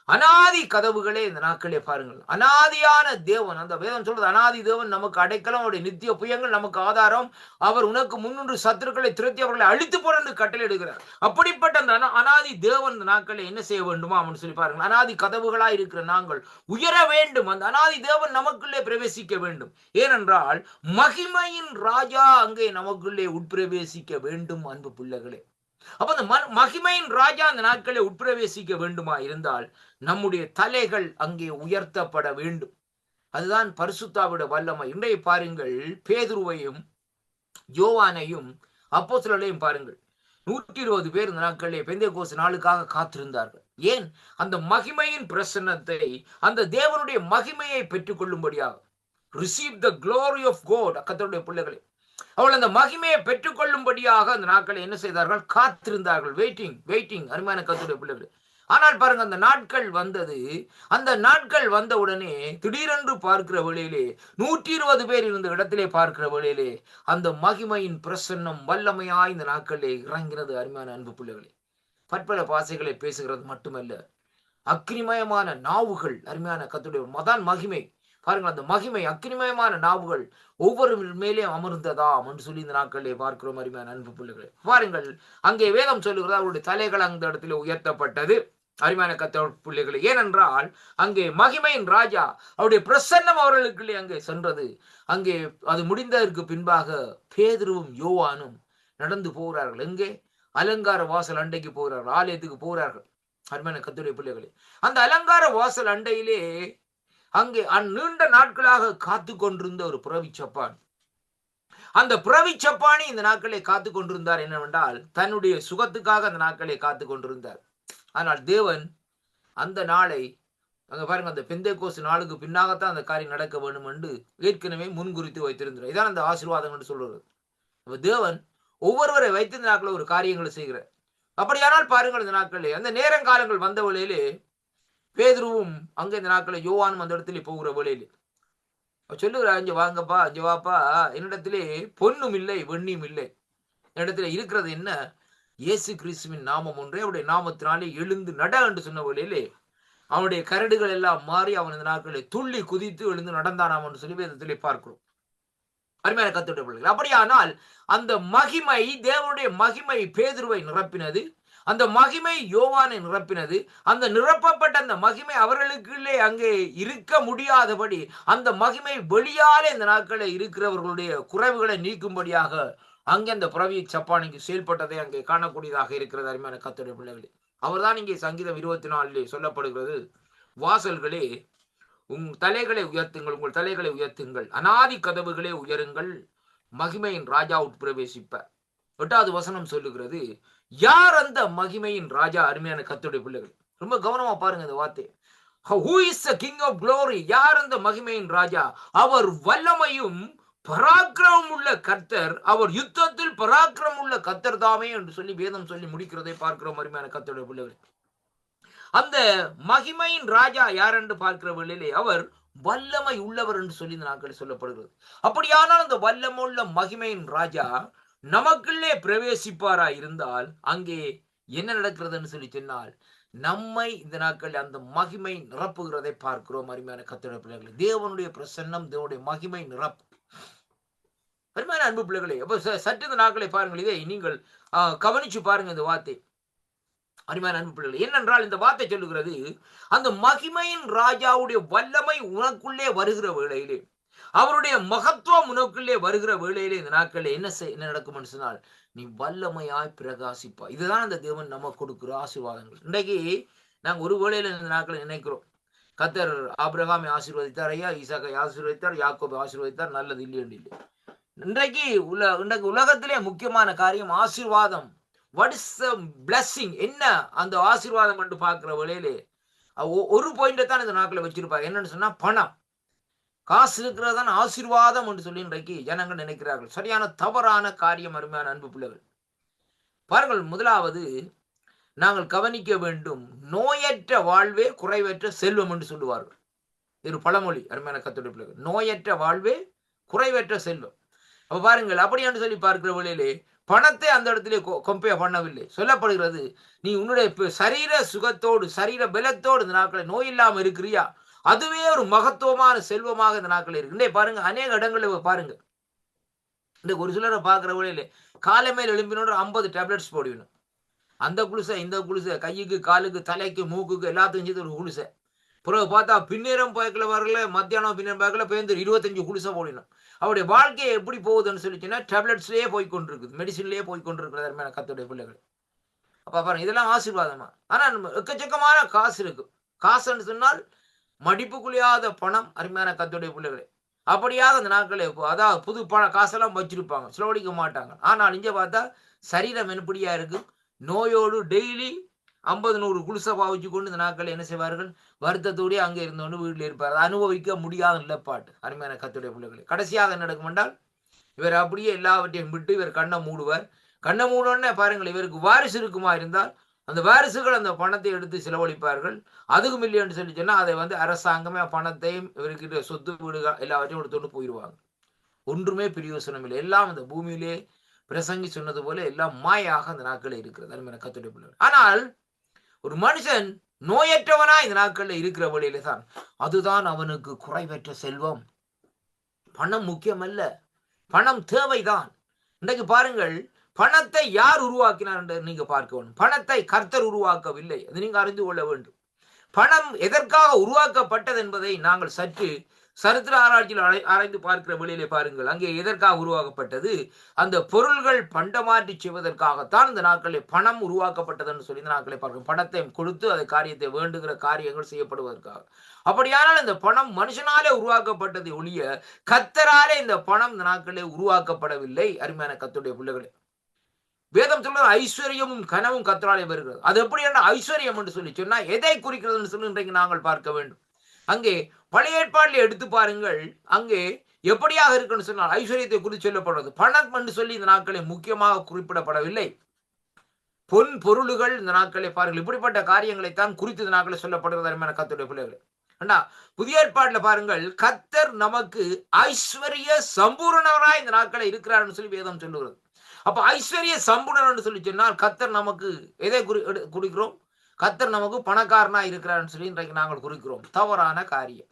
அநாதி கதவுகளே இந்த நாட்களே பாருங்கள், அநாதியான தேவன், அந்த வேதம் சொல்றது அநாதி தேவன் நமக்கு அடைக்கலம், அவருடைய நித்திய புயங்கள் நமக்கு ஆதாரம், அவர் உனக்கு முன்னின்று சத்துருக்களை துரத்தி அவர்களை அழித்து போற கட்டளை எடுக்கிறார். அப்படிப்பட்ட அந்த அநாதி தேவன் இந்த நாட்களை என்ன செய்ய வேண்டுமா அப்படின்னு சொல்லி பாருங்கள், அநாதி கதவுகளாய் இருக்கிற நாங்கள் உயர வேண்டும், அந்த அநாதி தேவன் நமக்குள்ளே பிரவேசிக்க வேண்டும். ஏனென்றால் மகிமையின் ராஜா அங்கே நமக்குள்ளே உட்பிரவேசிக்க வேண்டும் அன்பு பிள்ளைகளே. அப்ப அந்த மகிமையின் ராஜா அந்த நாட்களை உட்பிரவேசிக்க வேண்டுமா இருந்தால் நம்முடைய தலைகள் அங்கே உயர்த்தப்பட வேண்டும். அதுதான் பரிசுத்தாவிட வல்லமை. இன்றைய பாருங்கள், பேதுருவையும் யோவானையும் அப்போஸ்தலரையும் பாருங்கள், 120 பேர் இந்த நாட்களிலே பெந்தேகோஸ்து நாளுக்காக காத்திருந்தார்கள். ஏன்? அந்த மகிமையின் பிரசன்னத்தை, அந்த தேவனுடைய மகிமையை பெற்றுக் கொள்ளும்படியாக, receive the glory of God. கர்த்தருடைய பிள்ளைகளே, அவள் அந்த மகிமையை பெற்றுக் கொள்ளும்படியாக அந்த நாட்களை என்ன செய்தார்கள், காத்திருந்தார்கள். வெயிட்டிங் அருமையான கர்த்தருடைய பிள்ளைகளே. ஆனால் பாருங்க, அந்த நாட்கள் வந்தது. அந்த நாட்கள் வந்த உடனே திடீரென்று பார்க்கிற வேளையிலே 120 பேர் இருந்த இடத்திலே பார்க்கிற வேளையிலே அந்த மகிமையின் பிரசன்னம் வல்லமையாய் இந்த நாட்களிலே இறங்கினது அருமையான அன்பு பிள்ளைகளே. பற்பல பாசைகளை பேசுகிறது மட்டுமல்ல, அக்னிமயமான நாவுகள், அருமையான கர்த்தருடைய மதான் மகிமை. பாருங்கள், அந்த மகிமை அக்கினிமயமான நாவுகள் ஒவ்வொரு மேலே அமர்ந்ததாம் என்று சொல்லி இந்த நாட்களிலே பார்க்கிறோம். அருமையான அன்பு பிள்ளைகளே, பாருங்கள், அங்கே வேதம் சொல்லுகிறது அவருடைய தலைகள் அந்த இடத்துல உயர்த்தப்பட்டது. அருமையான கர்த்தருடைய பிள்ளைகளே, ஏனென்றால் அங்கே மகிமையின் ராஜா அவருடைய பிரசன்னம் அவர்களுக்குள்ளே அங்கே சென்றது. அங்கே அது முடிந்ததற்கு பின்பாக பேதுருவும் யோவானும் நடந்து போகிறார்கள். எங்கே? அலங்கார வாசல் அண்டைக்கு போகிறார்கள், ஆலயத்துக்கு போகிறார்கள். அருமையான கர்த்தருடைய பிள்ளைகளே, அந்த அலங்கார வாசல் அண்டையிலே அங்கே நீண்ட நாட்களாக காத்து கொண்டிருந்த ஒரு புறவிச்சப்பான், அந்த புறவிச்சப்பானி இந்த நாட்களை காத்து கொண்டிருந்தார். என்னவென்றால் தன்னுடைய சுகத்துக்காக அந்த நாட்களை காத்து கொண்டிருந்தார். ஆனால் தேவன் அந்த நாளை அங்க பாருங்க, அந்த பெந்தேகோஸ்து நாளுக்கு பின்னாகத்தான் அந்த காரியம் நடக்க வேண்டும் என்று ஏற்கனவே முன்குறித்து வைத்திருந்தார். இதான் அந்த ஆசீர்வாதம் என்று சொல்றது. அப்ப தேவன் ஒவ்வொருவரை வைத்திருந்த நாட்களில் ஒரு காரியங்களை செய்கிறார். அப்படியானால் பாருங்கள், இந்த நாட்களிலே அந்த நேரங்காலங்கள் வந்த வேளையிலே பேதுருவும் அங்கே இந்த நாட்களில் யோவானும் அந்த இடத்துல போகிற வேளையிலே சொல்லுகிற, அஞ்சு வாங்கப்பா, அஞ்சு வாப்பா, என்னிடத்திலே பொன்னும் இல்லை வெண்ணியும் இல்லை, என்னிடத்துல இருக்கிறது என்ன? இயேசு கிறிஸ்துவின் நாமம் ஒன்றே, அவருடைய நாமத்தினாலே எழுந்து நட என்று சொன்ன வேளையிலே அவனுடைய கரடுகள் எல்லாம் மாறி அவன் இந்த நாட்களில் துள்ளி குதித்து எழுந்து நடந்தானாம் என்று சொல்லி வேதத்திலே பார்க்கிறோம். அருமையான கர்த்தருடைய பிள்ளைகள், அப்படியானால் அந்த மகிமை, தேவனுடைய மகிமை பேதுருவை நிரப்பினது, அந்த மகிமை யோவானை நிரப்பினது. அந்த நிரப்பப்பட்ட அந்த மகிமை அவர்களுக்குள்ளே அங்கே இருக்க முடியாதபடி அந்த மகிமை வெளியாலே இந்த நாட்களில் இருக்கிறவர்களுடைய குறைவுகளை நீக்கும்படியாக அங்கே அந்த புறவி சப்பானிக்கு செயல்பட்டதை அங்கே காணக்கூடியதாக இருக்கிறது. அருமையான கர்த்தருடைய பிள்ளைகளே, அவர்தான் இங்கே சங்கீதம் 24 சொல்லப்படுகிறது, வாசல்களே உங்கள் தலைகளை உயர்த்துங்கள், உங்கள் தலைகளை உயர்த்துங்கள், அநாதி கதவுகளே உயருங்கள், மகிமையின் ராஜா உட்பிரவேசிப்பார். 8வது வசனம் சொல்லுகிறது, யார் அந்த மகிமையின் ராஜா? அருமையான கர்த்தருடைய பிள்ளைகள், ரொம்ப கவனமா பாருங்க இந்த வார்த்தை. Who is the king of glory? யார் அந்த மகிமையின் ராஜா? அவர் வல்லமையும் பராக்கிரமம் உள்ள கர்த்தர், அவர் யுத்தத்தில் பராக்கிரமம் உள்ள கர்த்தர் தாமே என்று சொல்லி வேதம் சொல்லி முடிக்கிறதை பார்க்கிறோம். அருமையான கர்த்தருடைய பிள்ளைகள், அந்த மகிமையின் ராஜா யார் என்று பார்க்கிற வேளையிலே அவர் வல்லமை உள்ளவர் என்று சொல்லி இந்த நாட்களில் சொல்லப்படுகிறது. அப்படியானால் அந்த வல்லமுள்ள மகிமையின் ராஜா நமக்குள்ளே பிரவேசிப்பாரா இருந்தால் அங்கே என்ன நடக்கிறதுன்னு சொல்லி சொன்னால், நம்மை இந்த நாட்களில் அந்த மகிமை நிரப்புகிறதை பார்க்கிறோம். அருமையான கர்த்தருடைய பிள்ளைகளே, தேவனுடைய பிரசன்னம், தேவனுடைய மகிமை நிரப்பு. அருமையான அன்பு பிள்ளைகளே, அப்ப சற்று இந்த நாட்களை பாருங்கள், இதை நீங்கள் கவனிச்சு பாருங்க இந்த வார்த்தை. அருமையான அன்பு பிள்ளைகளே, என்னென்றால் இந்த வார்த்தை சொல்லுகிறது, அந்த மகிமையின் ராஜாவுடைய வல்லமை உனக்குள்ளே வருகிற வேளையிலே, அவருடைய மகத்துவம் உனக்குள்ளே வருகிற வேளையிலே இந்த நாட்களில் என்ன நடக்கும் சொன்னால், நீ வல்லமையாய் பிரகாசிப்பா. இதுதான் அந்த தேவன் நமக்கு கொடுக்கிற ஆசீர்வாதங்கள். இன்றைக்கு நாங்கள் ஒரு வேளையில இந்த நாட்களை நினைக்கிறோம், கர்த்தர் ஆபிரகாமை ஆசீர்வதித்தார், ஐயா ஈசாக்கை ஆசீர்வதித்தார், யாக்கோபை ஆசீர்வதித்தார், நல்லது இல்லையென்று இல்லை. இன்றைக்கு உலகத்திலே முக்கியமான காரியம் ஆசீர்வாதம். What is the blessing? என்ன அந்த ஆசீர்வாதம் என்று பார்க்கிற வேளையிலே ஒரு பாயிண்டை தான் இந்த நாட்களை வச்சிருப்பாங்க. என்னன்னு சொன்னா, பணம், காசு இருக்கிறதான் ஆசீர்வாதம் என்று சொல்லி இன்றைக்கு ஜனங்கள் நினைக்கிறார்கள். சரியான தவறான காரியம். அருமையான அன்பு பிள்ளைகள், பாருங்கள், முதலாவது நாங்கள் கவனிக்க வேண்டும், நோயற்ற வாழ்வே குறைவற்ற செல்வம் என்று சொல்லுவார்கள். இது ஒரு பழமொழி. அருமையான கர்த்தருடைய பிள்ளைகள், நோயற்ற வாழ்வே குறைவற்ற செல்வம். அப்ப பாருங்கள், அப்படி என்று சொல்லி பார்க்கிற வேளையிலே பணத்தை அந்த இடத்திலே கம்பேர் பண்ணவில்லை. சொல்லப்படுகிறது, நீ உன்னுடைய சரீர சுகத்தோடு, சரீர பலத்தோடு இந்த நாட்களை நோய் இல்லாமல் இருக்கிறியா, அதுவே ஒரு மகத்துவமான செல்வமாக இந்த நாட்கள் இருக்கு. இன்றைய பாருங்க, அநேக இடங்களில் பாருங்க, இந்த ஒரு சிலரை பார்க்கிற வேளையிலே காலை மேல் எழும்பினோட 50 டேப்லெட்ஸ் போடுவேணும். அந்த குளிசை, இந்த குளிசை, கையுக்கு காலுக்கு தலைக்கு மூக்குக்கு எல்லாத்துக்கும் சேர்த்து ஒரு குளிசை. பிறகு பார்த்தா பின்னேரம் பயக்கல வரல, மத்தியானம் பின்னேரம் பயக்கல, பேருந்து 25 குளிசை போடணும். அவருடைய வாழ்க்கையை எப்படி போகுதுன்னு சொல்லிச்சுன்னா, டேப்லெட்ஸ்லேயே போய்கொண்டிருக்குது, மெடிசின்லேயே போய்கொண்டிருக்கிறது. அருமையான கர்த்தருடைய பிள்ளைகள், அப்ப பாருங்க, இதெல்லாம் ஆசீர்வாதமா? ஆனா எக்கச்சக்கமான காசு இருக்கு. காசுன்னு சொன்னால் மடிப்புக்குள்ளையாத பணம். அருமையான கர்த்தருடைய பிள்ளைகளே, அப்படியாக அந்த நாட்களே அதாவது புது காசெல்லாம் வச்சிருப்பாங்க, செலவழிக்க மாட்டாங்க. ஆனால் இங்க பார்த்தா சரீரம் எப்படியா இருக்கு, நோயோடு டெய்லி 50-100 குளிசை பாவிச்சு கொண்டு இந்த நாட்கள் என்ன செய்வார்கள், வருத்தத்தோடய அங்கே இருந்தோன்னு வீட்டில் இருப்பார். அனுபவிக்க முடியாத நிலப்பாட்டு. அருமையான கர்த்தருடைய பிள்ளைகளே, கடைசியாக என்ன நடக்கும் என்றால், இவர் அப்படியே எல்லாவற்றையும் விட்டு இவர் கண்ணை மூடுவார். கண்ணை மூடனே பாருங்கள், இவருக்கு வாரிசு இருக்குமா இருந்தால் அந்த வாரிசுகள் அந்த பணத்தை எடுத்து செலவழிப்பார்கள். அதுக்கும் இல்லைன்னு சொல்லி சொன்னால் அதை அரசாங்கமே பணத்தையும் இவருக்கு சொத்து வீடுகள் எல்லாவற்றையும் எடுத்துட்டு போயிடுவாங்க. ஒன்றுமே பிரயோசனம் இல்லை. எல்லாம் அந்த பூமியிலே பிரசங்கி சொன்னது போல எல்லாம் மாயாக அந்த நாட்களே இருக்கிறது. அருமையான கர்த்தருடைய பிள்ளைகள், ஆனால் ஒரு மனுஷன் நோயற்றவனா இந்த நாட்கள்ல இருக்கிற வழியில தான் அதுதான் அவனுக்கு குறைவற்ற செல்வம். பணம் முக்கியம் அல்ல, பணம் தேவைதான். இன்றைக்கு பாருங்கள், பணத்தை யார் உருவாக்கினார் என்று நீங்க பார்க்க வேண்டும். பணத்தை கர்த்தர் உருவாக்கவில்லை, அது நீங்க அறிந்து கொள்ள வேண்டும். பணம் எதற்காக உருவாக்கப்பட்டது என்பதை நாங்கள் சற்று சரித்திர ஆராய்ச்சியில் ஆராய்ந்து பார்க்கிற வழியிலே பாருங்கள். அங்கே எதற்காக உருவாக்கப்பட்டது? அந்த பொருள்கள் பண்டமாற்றி செய்வதற்காகத்தான் இந்த நாட்களில் பணம் உருவாக்கப்பட்டது என்று சொல்லி இந்த நாட்களை பார்க்கிறோம். பணத்தை கொடுத்து அதை காரியத்தை வேண்டுகிற காரியங்கள் செய்யப்படுவதற்காக. அப்படியானால் இந்த பணம் மனுஷனாலே உருவாக்கப்பட்டதை ஒழிய கர்த்தராலே இந்த பணம் இந்த நாட்களிலே உருவாக்கப்படவில்லை. அருமையான கர்த்தருடைய பிள்ளைகளே, வேதம் சொல்ற ஐஸ்வர்யமும் கனவும் கர்த்தராலே வருகிறது. அது எப்படி என்ற ஐஸ்வர்யம் என்று சொல்லி சொன்னா எதை குறிக்கிறது சொல்லி இன்றைக்கு நாங்கள் பார்க்க வேண்டும். அங்கே பழைய ஏற்பாட்டில் எடுத்து பாருங்கள், அங்கே எப்படியாக இருக்குன்னு சொன்னால் ஐஸ்வர்யத்தை குறித்து சொல்லப்படுறது. பணம் என்று சொல்லி இந்த நாட்களை முக்கியமாக குறிப்பிடப்படவில்லை. பொன் பொருளுகள் இந்த நாட்களை பாருங்கள், இப்படிப்பட்ட காரியங்களைத்தான் குறித்து இந்த நாட்களை சொல்லப்படுகிறது. அருமையான கர்த்தருடைய பிள்ளைகளே, அண்ணா புதிய ஏற்பாட்டில் பாருங்கள், கர்த்தர் நமக்கு ஐஸ்வர்ய சம்பூரணராய் இந்த நாட்களை இருக்கிறார் சொல்லி வேதம் சொல்லுகிறது. அப்ப ஐஸ்வர்ய சம்பூரணம் என்று சொல்லி சொன்னால் கர்த்தர் நமக்கு எதை குறிக்கிறோம்? கர்த்தர் நமக்கு பணக்காரனா இருக்கிறார் சொல்லி இன்றைக்கு நாங்கள் குறிக்கிறோம். தவறான காரியம்.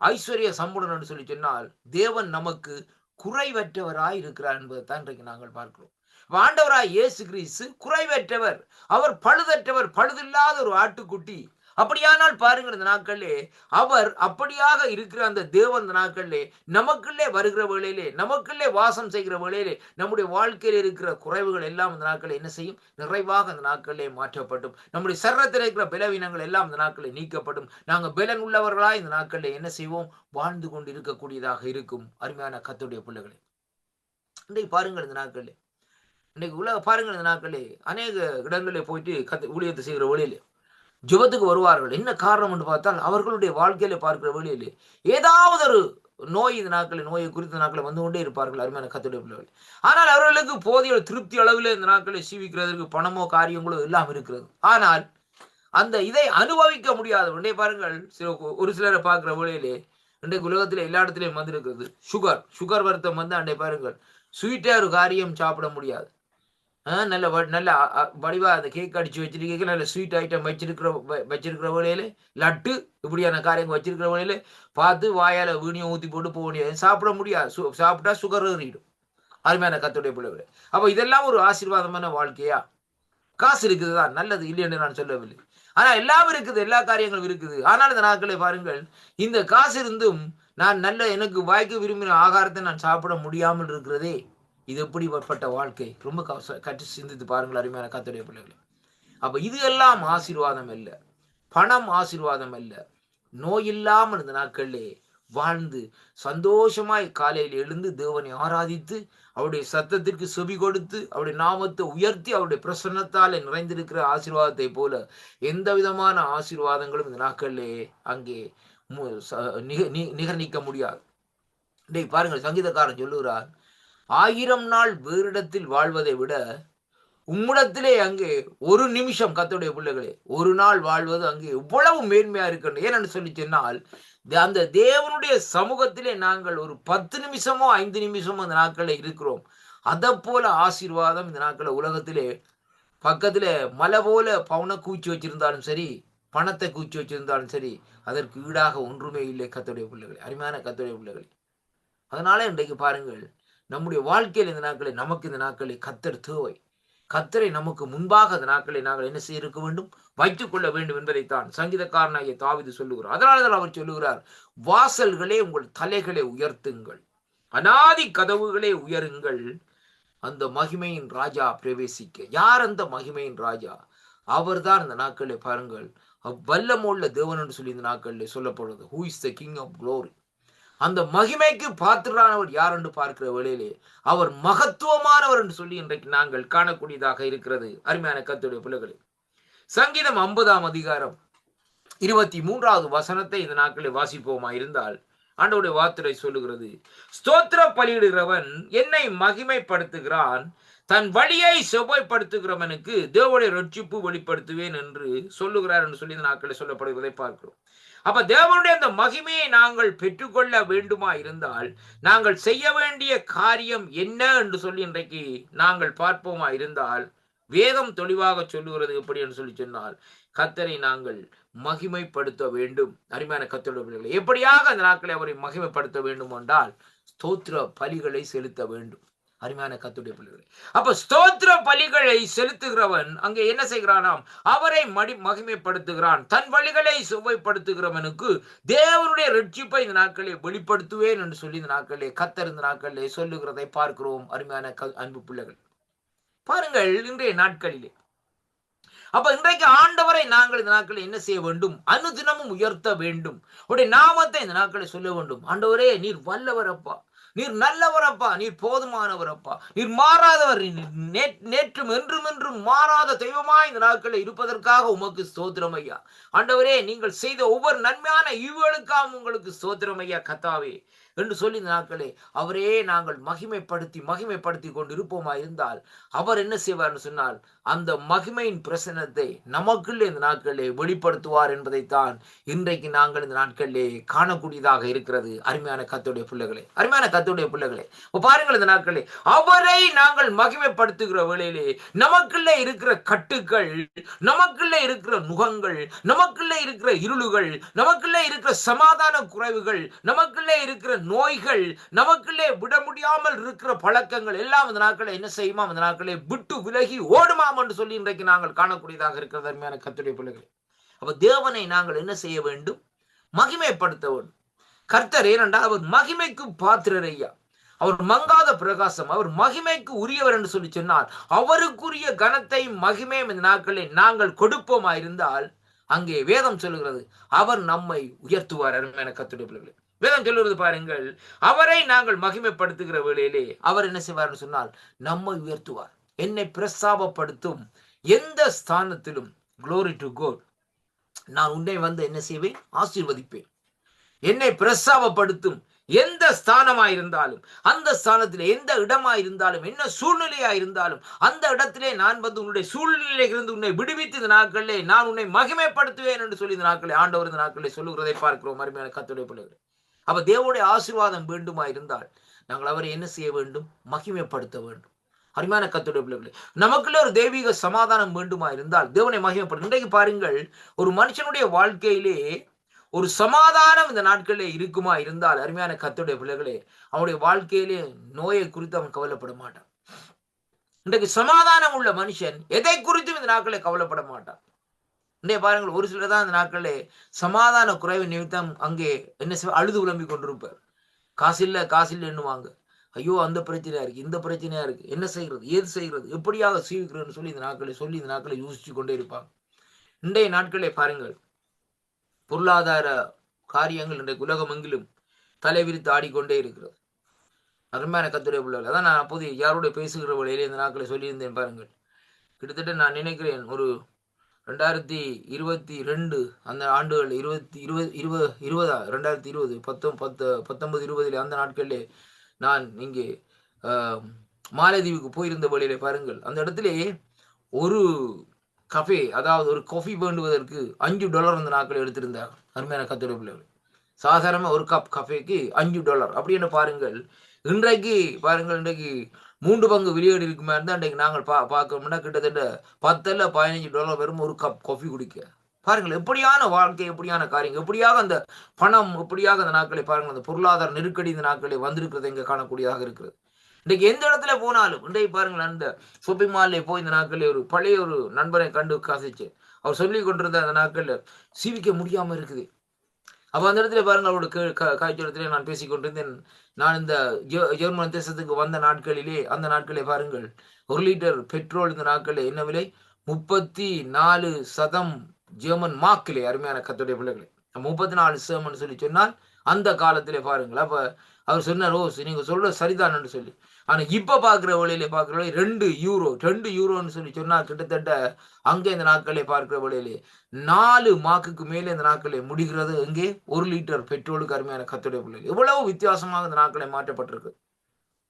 ஐஸ்வர்ய சம்பூரணம் என்று சொல்லி சொன்னால் தேவன் நமக்கு குறைவற்றவராய் இருக்கிறார் என்பதைத்தான் இன்றைக்கு நாங்கள் பார்க்கிறோம். ஆண்டவராய் இயேசு கிறிஸ்து குறைவற்றவர், அவர் பழுதற்றவர், பழுதில்லாத ஒரு ஆட்டுக்குட்டி. அப்படியானால் பாருங்கள், இந்த நாட்களிலே அவர் அப்படியாக இருக்கிற அந்த தேவன் இந்த நாட்களிலே நமக்குள்ளே வருகிற வேளையிலே, நமக்குள்ளே வாசம் செய்கிற வேளையிலே நம்முடைய வாழ்க்கையில் இருக்கிற குறைவுகள் எல்லாம் இந்த நாட்களில் என்ன செய்யும்? நிறைவாக இந்த நாட்களிலே மாற்றப்படும். நம்முடைய சரீரத்தில் இருக்கிற பலவீனங்கள் எல்லாம் இந்த நாட்களில் நீக்கப்படும். நாங்கள் பலன் உள்ளவர்களாய் இந்த நாட்களிலே என்ன செய்வோம்? வாழ்ந்து கொண்டு இருக்கக்கூடியதாக இருக்கும். அருமையான கர்த்தருடைய பிள்ளைகளே, இன்றைக்கு பாருங்கள், இந்த நாட்களிலே இன்றைக்கு உலக பாருங்கள், இந்த நாட்களிலே அநேக இடங்களிலே போயிட்டு ஊழியத்தை செய்கிற வேளையிலே ஜெபத்துக்கு வருவார்கள். என்ன காரணம் என்று பார்த்தால் அவர்களுடைய வாழ்க்கையில பார்க்கிற வழியிலே ஏதாவது ஒரு நோய் இந்த நாட்களில் நோயை குறித்த நாட்களை வந்து கொண்டே இருப்பார்கள். அருமையான கர்த்தருடைய பிள்ளைகள், ஆனால் அவர்களுக்கு போதிய திருப்தி அளவில் இந்த நாட்களை சீவிக்கிறதற்கு பணமோ காரியங்களோ எல்லாம் இருக்கிறது. ஆனால் அந்த இதை அனுபவிக்க முடியாத உடனே பாருங்கள், ஒரு சிலரை பார்க்கிற வழியிலே இன்றைக்கு உலகத்தில் எல்லா இடத்துலையும் வந்திருக்கிறது சுகர் வருத்தம் வந்து அண்டை பாருங்கள், ஸ்வீட்டா ஒரு காரியம் சாப்பிட முடியாது. நல்ல நல்ல வடிவா அந்த கேக் அடிச்சு வச்சிருக்கீங்க, நல்ல ஸ்வீட் ஐட்டம் வச்சிருக்கிற வேலையில லட்டு இப்படியான காரியங்கள் வச்சிருக்கிற வேலையில பார்த்து வாயால வீணியம் ஊத்தி போட்டு போக முடியாது, சாப்பிட முடியாது. சாப்பிட்டா சுகர் ஏறிடும். அருமையான கர்த்தருடைய பிள்ளைகளே, அப்ப இதெல்லாம் ஒரு ஆசீர்வாதமான வாழ்க்கையா? காசு இருக்குதுதான், நல்லது இல்லைன்னு நான் சொல்லவில்லை. ஆனா எல்லாம் இருக்குது, எல்லா காரியங்களும் இருக்குது. ஆனால் இந்த நாட்களை பாருங்கள், இந்த காசு இருந்தும் நான் நல்ல எனக்கு வாய்க்கு விரும்பின ஆகாரத்தை நான் சாப்பிட முடியாமல் இருக்கிறதே, இது எப்படிப்பட்ட வாழ்க்கை? ரொம்ப கற்று சிந்தித்து பாருங்கள் அருமையான கர்த்தருடைய பிள்ளைகளே. அப்ப இது எல்லாம் ஆசீர்வாதம் அல்ல, பணம் ஆசீர்வாதம் அல்ல. நோய் இல்லாமல் இந்த நாட்களிலே வாழ்ந்து சந்தோஷமாய் காலையில் எழுந்து தேவனை ஆராதித்து அவருடைய சத்தத்திற்கு செவி கொடுத்து அவருடைய நாமத்தை உயர்த்தி அவருடைய பிரசன்னத்தாலே நிறைந்திருக்கிற ஆசீர்வாதத்தை போல எந்த விதமான ஆசீர்வாதங்களும் இந்த நாட்களிலே அங்கே நிகழ்நிக்க முடியாது. இன்றைக்கு பாருங்கள், சங்கீதக்காரன் சொல்லுகிறார், 1000 நாள் வேறிடத்தில் வாழ்வதை விட உம்மிடத்திலே அங்கே ஒரு நிமிஷம், கர்த்தருடைய பிள்ளைகளே, ஒரு நாள் வாழ்வது அங்கே இவ்வளவு மேன்மையா இருக்கணும். ஏன்னு சொல்லி சொன்னால் அந்த தேவனுடைய சமூகத்திலே நாங்கள் ஒரு 10 நிமிஷமோ 5 நிமிஷமோ இந்த நாட்களில் இருக்கிறோம். அதை போல ஆசீர்வாதம் இந்த நாட்களில் உலகத்திலே பக்கத்திலே மலை போல பவுனை கூச்சி வச்சிருந்தாலும் சரி, பணத்தை கூச்சி வச்சிருந்தாலும் சரி, அதற்கு ஈடாக ஒன்றுமே இல்லை. கர்த்தருடைய பிள்ளைகளே, அருமையான கர்த்தருடைய பிள்ளைகளே, அதனால இன்றைக்கு பாருங்கள், நம்முடைய வாழ்க்கையில் இந்த நாட்களில் நமக்கு இந்த நாட்களில் கர்த்தர் தேவை. கர்த்தரை நமக்கு முன்பாக அந்த நாட்களை நாங்கள் என்ன செய்ய இருக்க வேண்டும்? வைத்துக் கொள்ள வேண்டும் என்பதைத்தான் சங்கீதக்காரனாகிய தாவீது சொல்லுகிறார். அதனால்தான் அவர் சொல்லுகிறார், வாசல்களே உங்கள் தலைகளை உயர்த்துங்கள், அநாதி கதவுகளே உயருங்கள், அந்த மகிமையின் ராஜா பிரவேசிக்க. யார் அந்த மகிமையின் ராஜா? அவர்தான் இந்த நாட்களில் பாருங்கள் வல்லமுள்ள தேவன் என்று சொல்லி இந்த நாட்களில் சொல்லப்படுவது. Who is the king of glory? அந்த மகிமைக்கு பாத்திரானவர் யார் என்று பார்க்கிற வேளையிலே அவர் மகத்துவமானவர் என்று சொல்லி இன்றைக்கு நாங்கள் காணக்கூடியதாக இருக்கிறது. அருமையான கர்த்தருடைய பிள்ளைகளே, சங்கீதம் 50ஆம் அதிகாரம் 23வது வசனத்தை இந்த நாட்களில் வாசிப்போமா இருந்தால் ஆண்டவருடைய வார்த்தை சொல்லுகிறது, ஸ்தோத்திர பலியிடுகிறவன் என்னை மகிமைப்படுத்துகிறான், தன் வழியை செவ்வாய்ப்படுத்துகிறவனுக்கு தேவனுடைய ரட்சிப்பு வெளிப்படுத்துவேன் என்று சொல்லுகிறார் என்று சொல்லி இந்த நாட்களில் சொல்லப்படுவதை பார்க்கிறோம். அப்ப தேவனுடைய அந்த மகிமையை நாங்கள் பெற்றுக்கொள்ள வேண்டுமா இருந்தால் நாங்கள் செய்ய வேண்டிய காரியம் என்ன என்று சொல்லி இன்றைக்கு நாங்கள் பார்ப்போமா இருந்தால் வேதம் தெளிவாக சொல்லுகிறது. எப்படி என்று சொல்லி சொன்னால், கர்த்தரை நாங்கள் மகிமைப்படுத்த வேண்டும். அருமையான கர்த்தருடைய பிள்ளைகளே, எப்படியாக அந்த நாட்களை அவரை மகிமைப்படுத்த வேண்டும் என்றால் ஸ்தோத்திர பலிகளை செலுத்த வேண்டும். அருமையான கர்த்தருடைய பிள்ளைகளே, அப்ப ஸ்தோத்திர பலிகளை செலுத்துகிறவன் அங்கே என்ன செய்கிறானாம்? அவரை மகிமைப்படுத்துகிறான். தன் வழிகளை சுவைப்படுத்துகிறவனுக்கு தேவனுடைய ரட்சிப்பை இந்த நாட்களே வெளிப்படுத்துவேன் என்று சொல்லி இந்த நாட்களே கர்த்தர் இந்த நாட்களே சொல்லுகிறதை பார்க்கிறோம். அருமையான அன்பு பிள்ளைகள், பாருங்கள் இன்றைய நாட்களிலே. அப்ப இன்றைக்கு ஆண்டவரை நாங்கள் இந்த நாட்களில் என்ன செய்ய வேண்டும்? அனுதினமும் உயர்த்த வேண்டும். உடைய நாமத்தை இந்த நாட்களை சொல்ல வேண்டும். ஆண்டவரே, நீர் வல்லவரப்பா, நீர் நல்லவரப்பா, நீர் போதுமானவரப்பா, நீர் மாறாதவர், நேற்றும் என்றும் என்றும் மாறாத தெய்வமாய் இந்த நாட்களில் இருப்பதற்காக உமக்கு ஸ்தோத்திரம் ஐயா. ஆண்டவரே, நீங்கள் செய்த ஒவ்வொரு நன்மையான ஈவுகளுக்காக உங்களுக்கு ஸ்தோத்திரம் ஐயா கர்த்தாவே என்று சொல்லி இந்த நாட்களே அவரே நாங்கள் மகிமைப்படுத்தி கொண்டு இருப்போமா இருந்தால் அவர் என்ன செய்வார் சொன்னால் அந்த மகிமையின் பிரசன்னத்தை நமக்குள்ளே இந்த நாட்களிலே வெளிப்படுத்துவார் என்பதைத்தான் இன்றைக்கு நாங்கள் இந்த நாட்களிலே காணக்கூடியதாக இருக்கிறது. அருமையான கர்த்தருடைய பிள்ளைகளே, அருமையான கர்த்தருடைய பிள்ளைகளே, பாருங்கள் இந்த நாட்களே அவரை நாங்கள் மகிமைப்படுத்துகிற வேளையிலே நமக்குள்ளே இருக்கிற கட்டுக்கள், நமக்குள்ளே இருக்கிற நுகங்கள், நமக்குள்ளே இருக்கிற இருளுகள், நமக்குள்ளே இருக்கிற சமாதான குறைவுகள், நமக்குள்ளே இருக்கிற நோய்கள், நமக்குள்ளே விட முடியாமல் இருக்கிற பழக்கங்கள் எல்லாம் இந்த நாட்களை என்ன செய்யுமா? அந்த நாட்களை விட்டு விலகி ஓடுமாம் என்று சொல்லி இன்றைக்கு நாங்கள் காணக்கூடியதாக இருக்கிறது. அருமையான கர்த்தருடைய பிள்ளைகளே, அப்ப தேவனை நாங்கள் என்ன செய்ய வேண்டும்? மகிமைப்படுத்த வேண்டும். கர்த்தர் ஏனென்றால் அவர் மகிமைக்கு பாத்திரர் ஐயா. அவர் மங்காத பிரகாசம், அவர் மகிமைக்கு உரியவர் என்று சொல்லி சொன்னார். அவருக்குரிய கனத்தை மகிமையும் இந்த நாட்களில் நாங்கள் கொடுப்போமா இருந்தால் அங்கே வேதம் சொல்லுகிறது அவர் நம்மை உயர்த்துவார். அருமையான கர்த்தருடைய பிள்ளைகளே, வேதம் சொல்லுவது பாருங்கள், அவரை நாங்கள் மகிமைப்படுத்துகிற வேளையிலே அவர் என்ன செய்வார் சொன்னால் நம்மை உயர்த்துவார். என்னை பிரஸ்தாபப்படுத்தும் எந்த ஸ்தானத்திலும் glory to God, நான் உன்னை வந்து என்ன செய்வேன்? ஆசீர்வதிப்பேன். என்னை பிரஸ்தாபப்படுத்தும் எந்த ஸ்தானமாயிருந்தாலும், அந்த ஸ்தானத்திலே எந்த இடமாயிருந்தாலும், என்ன சூழ்நிலையாயிருந்தாலும் அந்த இடத்திலே நான் வந்து உன்னுடைய சூழ்நிலையில இருந்து உன்னை விடுவித்து இந்த நாட்களிலே நான் உன்னை மகிமைப்படுத்துவேன் என்று சொல்லி இந்த நாட்களை ஆண்டவர் இந்த நாட்களை சொல்லுகிறதை பார்க்கிறோம். அருமையான கர்த்தருடைய பிள்ளைகளே, அப்ப தேவனுடைய ஆசீர்வாதம் வேண்டுமா இருந்தால் நாங்கள் அவரை என்ன செய்ய வேண்டும்? மகிமைப்படுத்த வேண்டும். அருமையான கர்த்தருடைய பிள்ளைகளே, நமக்குள்ள ஒரு தெய்வீக சமாதானம் வேண்டுமா இருந்தால் தேவனை மகிமைப்படுத்த. இன்றைக்கு பாருங்கள், ஒரு மனுஷனுடைய வாழ்க்கையிலே ஒரு சமாதானம் இந்த நாட்களிலே இருக்குமா இருந்தால் அருமையான கர்த்தருடைய பிள்ளைகளே அவனுடைய வாழ்க்கையிலே நோயை குறித்து அவன் கவலைப்பட மாட்டான். இன்றைக்கு சமாதானம் உள்ள மனுஷன் எதை குறித்தும் இந்த நாட்களில் கவலைப்பட மாட்டான். இன்றைய பாருங்கள், ஒரு சிலர் தான் இந்த நாட்களிலே சமாதான குறைவு நிமித்தம் அங்கே என்ன செய்ய அழுது புலம்பிக் கொண்டிருப்பார். காசில்ல எண்ணுவாங்க. ஐயோ, அந்த பிரச்சனையா இருக்கு, இந்த பிரச்சனையா இருக்கு, என்ன செய்கிறது, ஏது செய்கிறது, எப்படியாக சீவிக்கிறதுன்னு சொல்லி இந்த நாட்களை யோசிச்சு கொண்டே இருப்பாங்க. இன்றைய நாட்களே பாருங்கள், பொருளாதார காரியங்கள் இன்றைக்கு உலகம் எங்கிலும் தலைவிரித்து ஆடிக்கொண்டே இருக்கிறது. அருமையான கர்த்தருடைய பிள்ளைகள், அதான் நான் அப்போது யாரோட பேசுகிற வழியிலே இந்த நாட்களை சொல்லியிருந்தேன் பாருங்கள். கிட்டத்தட்ட நான் நினைக்கிறேன் ஒரு 2022 அந்த ஆண்டுகள் 2020 19-20 அந்த நாட்களிலே நான் இங்கே மாலத்தீவுக்கு போயிருந்த வழியிலே பாருங்கள், அந்த இடத்திலே ஒரு கஃபே, அதாவது ஒரு காஃபி வேண்டுவதற்கு $5 அந்த நாட்கள் எடுத்திருந்தாங்க. அருமையான கர்த்தருடைய பிள்ளைகள், சாதாரண ஒரு கப் கஃபேக்கு $5 அப்படின்னு பாருங்கள். இன்றைக்கு பாருங்கள், இன்றைக்கு 3 பங்கு வெளியீடு இருக்குமா இருந்தால் இன்றைக்கு நாங்கள் பார்க்கணும்னா கிட்டத்தட்ட $10-15 வரும் ஒரு கப் காஃபி குடிக்க. பாருங்கள், எப்படியான வாழ்க்கை, எப்படியான காரியங்கள், எப்படியாக அந்த பணம், எப்படியாக அந்த நாட்களை பாருங்கள், அந்த பொருளாதார நெருக்கடி இந்த நாட்களை வந்திருக்கிறது இங்கே காணக்கூடியதாக இருக்கிறது. இன்றைக்கு எந்த இடத்துல போனாலும் இன்றைக்கு பாருங்கள், அந்த ஷாப்பிங் மால்லே போய் இந்த நாட்களில் ஒரு பழைய ஒரு நண்பரை கண்டு காசிச்சு அவர் சொல்லி கொண்டிருந்த அந்த நாட்களில் சீவிக்க முடியாமல் இருக்குது. அப்போ அந்த இடத்துல பாருங்கள், அவரோட காய்ச்சலத்திலே நான் பேசிக்கொண்டிருந்தேன். நான் இந்த ஜெர்மன் தேசத்துக்கு வந்த நாட்களிலே அந்த நாட்களே பாருங்கள், 1 லிட்டர் பெட்ரோல் இந்த நாட்களில் என்ன விலை? 34 ஜெர்மன் மார்க்கிலே. அருமையான கர்த்தருடைய பிள்ளைகளே, 34 சேமன் சொல்லி சொன்னால் அந்த காலத்திலே பாருங்கள். அப்ப அவர் சொன்னார், ஓ நீங்க சொல்ற சரிதான் என்று சொல்லி. ஆனா இப்ப பார்க்கிற வழியில €2 சொல்லி சொன்னால் கிட்டத்தட்ட அங்கே இந்த நாட்களை பார்க்கிற வழியிலே 4 மார்க்குக்கு மேலே இந்த நாட்களை முடிகிறது. இங்கே 1 லிட்டர் பெட்ரோலுக்கு. அருமையான கர்த்தருடைய பிள்ளைகள், எவ்வளவு வித்தியாசமாக இந்த நாட்களை மாற்றப்பட்டிருக்கு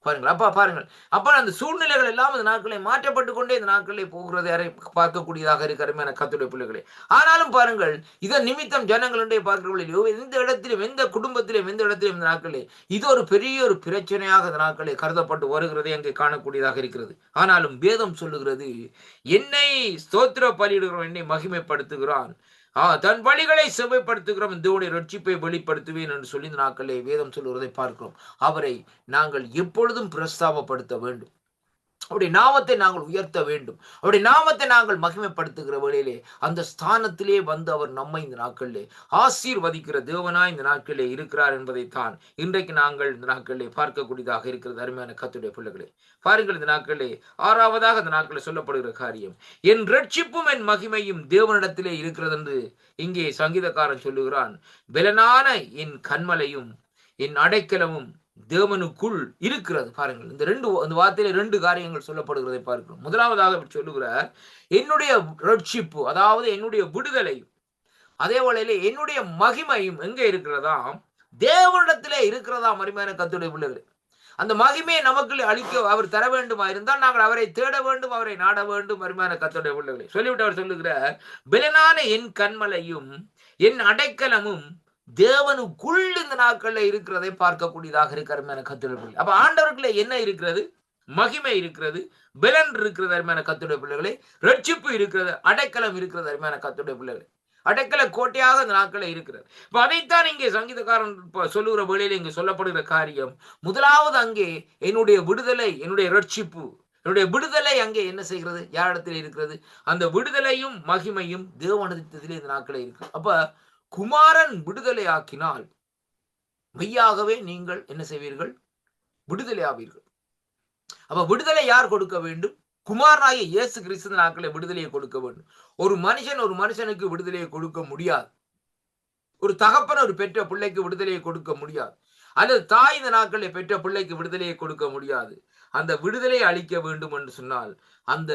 பாருங்கள். அப்ப பாருங்கள். அப்ப அந்த சூழ்நிலைகள் எல்லாம் இந்த நாட்களிலே மாற்றப்பட்டு கொண்டே இந்த நாட்களிலே போகிறதை பார்க்கக்கூடியதாக இருக்கு அருமையான கர்த்தருடைய பிள்ளைகளே. ஆனாலும் பாருங்கள், இதன் நிமித்தம் ஜனங்களுடைய பார்க்கிறவர்களோ எந்த இடத்திலும், எந்த குடும்பத்திலும், எந்த இடத்திலும் இந்த நாட்களே இது ஒரு பெரிய ஒரு பிரச்சனையாக இந்த நாட்களே கருதப்பட்டு வருகிறதை அங்கே காணக்கூடியதாக இருக்கிறது. ஆனாலும் வேதம் சொல்லுகிறது, என்னை ஸ்தோத்திர பலியிடுகிறவன் என்னை மகிமைப்படுத்துகிறான், தன் வழிகளை செவ்வைப்படுத்துகிறவன் தேவனுடைய ரட்சிப்பை வெளிப்படுத்துவேன் என்று சொல்லி இந்த நாட்களே வேதம் சொல்லுவதை பார்க்கிறோம். அவரை நாங்கள் எப்பொழுதும் பிரஸ்தாபப்படுத்த வேண்டும். அவருடைய நாமத்தை நாங்கள் உயர்த்த வேண்டும். அவருடைய நாமத்தை நாங்கள் மகிமைப்படுத்துகிற வேளையிலே அந்த ஸ்தானத்திலே வந்து அவர் நம்மை இந்த நாட்களிலே ஆசீர்வதிக்கிற தேவனாய் இந்த நாட்களிலே இருக்கிறார் என்பதைத்தான் இன்றைக்கு நாங்கள் இந்த நாட்களிலே பார்க்கக்கூடியதாக இருக்கிறது அருமையான கர்த்தருடைய பிள்ளைகளே. பாருங்கள், இந்த நாட்களிலே ஆறாவதாக இந்த நாட்களில் சொல்லப்படுகிற காரியம், என் ரட்சிப்பும் என் மகிமையும் தேவனிடத்திலே இருக்கிறது என்று இங்கே சங்கீதக்காரன் சொல்லுகிறான். பெலனான என் கன்மலையும் என் அடைக்கலமும் தேவனுக்குள் இருக்கிறது. பாருங்கள், இந்த வார்த்தையில 2 காரியங்கள் சொல்லப்படுகிறதை பார்க்கிறோம். முதலாவதாக சொல்லுகிறார், என்னுடைய ரட்சிப்பு, அதாவது என்னுடைய விடுதலை, அதே வேளையிலே என்னுடைய மகிமையும் எங்கே இருக்கிறதாம்? தேவனிடத்திலே இருக்கிறதாம். அருமையான கர்த்தருடைய பிள்ளைகளே, அந்த மகிமையை நமக்கு அளிக்க அவர் தர வேண்டுமா இருந்தால் நாங்கள் அவரை தேட வேண்டும், அவரை நாட வேண்டும். அருமையான கர்த்தருடைய பிள்ளைகளே, சொல்லிவிட்டு அவர் சொல்லுகிறார், பெலனான என் கன்மலையும் என் அடைக்கலமும் தேவனுக்குள் இந்த நாட்கள்ல இருக்கிறதை பார்க்கக்கூடியதாக இருக்கு அருமையான கர்த்தருடைய பிள்ளை. அப்ப ஆண்டவருக்குள்ள என்ன இருக்கிறது? மகிமை இருக்கிறது, பெலன் இருக்கிறது அருமையான கர்த்தருடைய பிள்ளைகளே, ரட்சிப்பு இருக்கிறது, அடைக்கலம் இருக்கிறது அருமையான கர்த்தருடைய பிள்ளைகளே. அடைக்கல கோட்டையாக இந்த நாட்களில் இருக்கிறது. இப்ப அதைத்தான் இங்கே சங்கீதக்காரன் சொல்லுகிற வேளையில இங்கே சொல்லப்படுகிற காரியம், முதலாவது அங்கே என்னுடைய விடுதலை, என்னுடைய ரட்சிப்பு, என்னுடைய விடுதலை அங்கே என்ன செய்கிறது? யாரிடத்தில் இருக்கிறது? அந்த விடுதலையும் மகிமையும் தேவனிடத்திலே இந்த நாட்களில் இருக்கு. அப்ப குமாரன் விடுதலை ஆக்கினால் மெய்யாகவே நீங்கள் என்ன செய்வீர்கள்? விடுதலை ஆவீர்கள். அப்ப விடுதலை யார் கொடுக்க வேண்டும்? குமாரனாகிய இயேசு கிறிஸ்து நாட்களை விடுதலையை கொடுக்க வேண்டும். ஒரு மனுஷனுக்கு விடுதலையை கொடுக்க முடியாது. ஒரு தகப்பன் ஒரு பெற்ற பிள்ளைக்கு விடுதலையை கொடுக்க முடியாது. அல்லது தாய் இந்த நாட்களை பெற்ற பிள்ளைக்கு விடுதலையை கொடுக்க முடியாது. அந்த விடுதலை அளிக்க வேண்டும் என்று சொன்னால் அந்த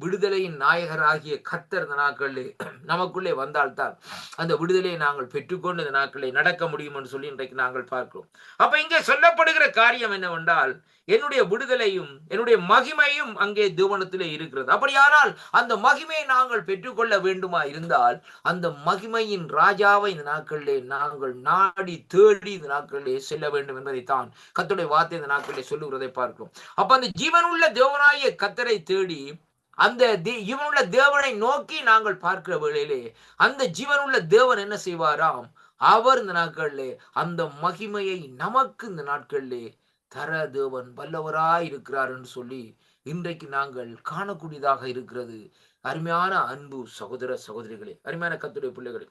விடுதலையின் நாயகராகிய கர்த்தர் இந்த நாட்களிலே நமக்குள்ளே வந்தால்தான் அந்த விடுதலையை நாங்கள் பெற்றுக்கொண்டு இந்த நாட்களை நடக்க முடியும் என்று சொல்லி இன்றைக்கு நாங்கள் பார்க்கிறோம். அப்ப இங்கே சொல்லப்படுகிற காரியம் என்னவென்றால், என்னுடைய விடுதலையும் என்னுடைய மகிமையும் அங்கே தேவனிடத்திலே இருக்கிறது. அப்படியானால் அந்த மகிமையை நாங்கள் பெற்றுக்கொள்ள வேண்டுமா இருந்தால் அந்த மகிமையின் ராஜாவை இந்த நாட்களிலே நாங்கள் நாடி தேடி இந்த நாட்களிலே செல்ல வேண்டும் என்பதைத்தான் கர்த்தருடைய வார்த்தை இந்த நாட்களிலே சொல்லுகிறதை பார்க்கிறோம். அப்ப அந்த ஜீவனுள்ள தேவனாகிய கர்த்தரை தேடி அந்த ஜீவனுள்ள தேவனை நோக்கி நாங்கள் பார்க்கிற வேளையிலே அந்த ஜீவனுள்ள தேவன் என்ன செய்வாராம்? அவர் இந்த நாட்களிலே அந்த மகிமையை நமக்கு இந்த நாட்களிலே தர தேவன் வல்லவராய் இருக்கிறார் என்று சொல்லி இன்றைக்கு நாங்கள் காணக்கூடியதாக இருக்கிறது. அருமையான அன்பு சகோதர சகோதரிகளே, அருமையான கர்த்தருடைய பிள்ளைகளே,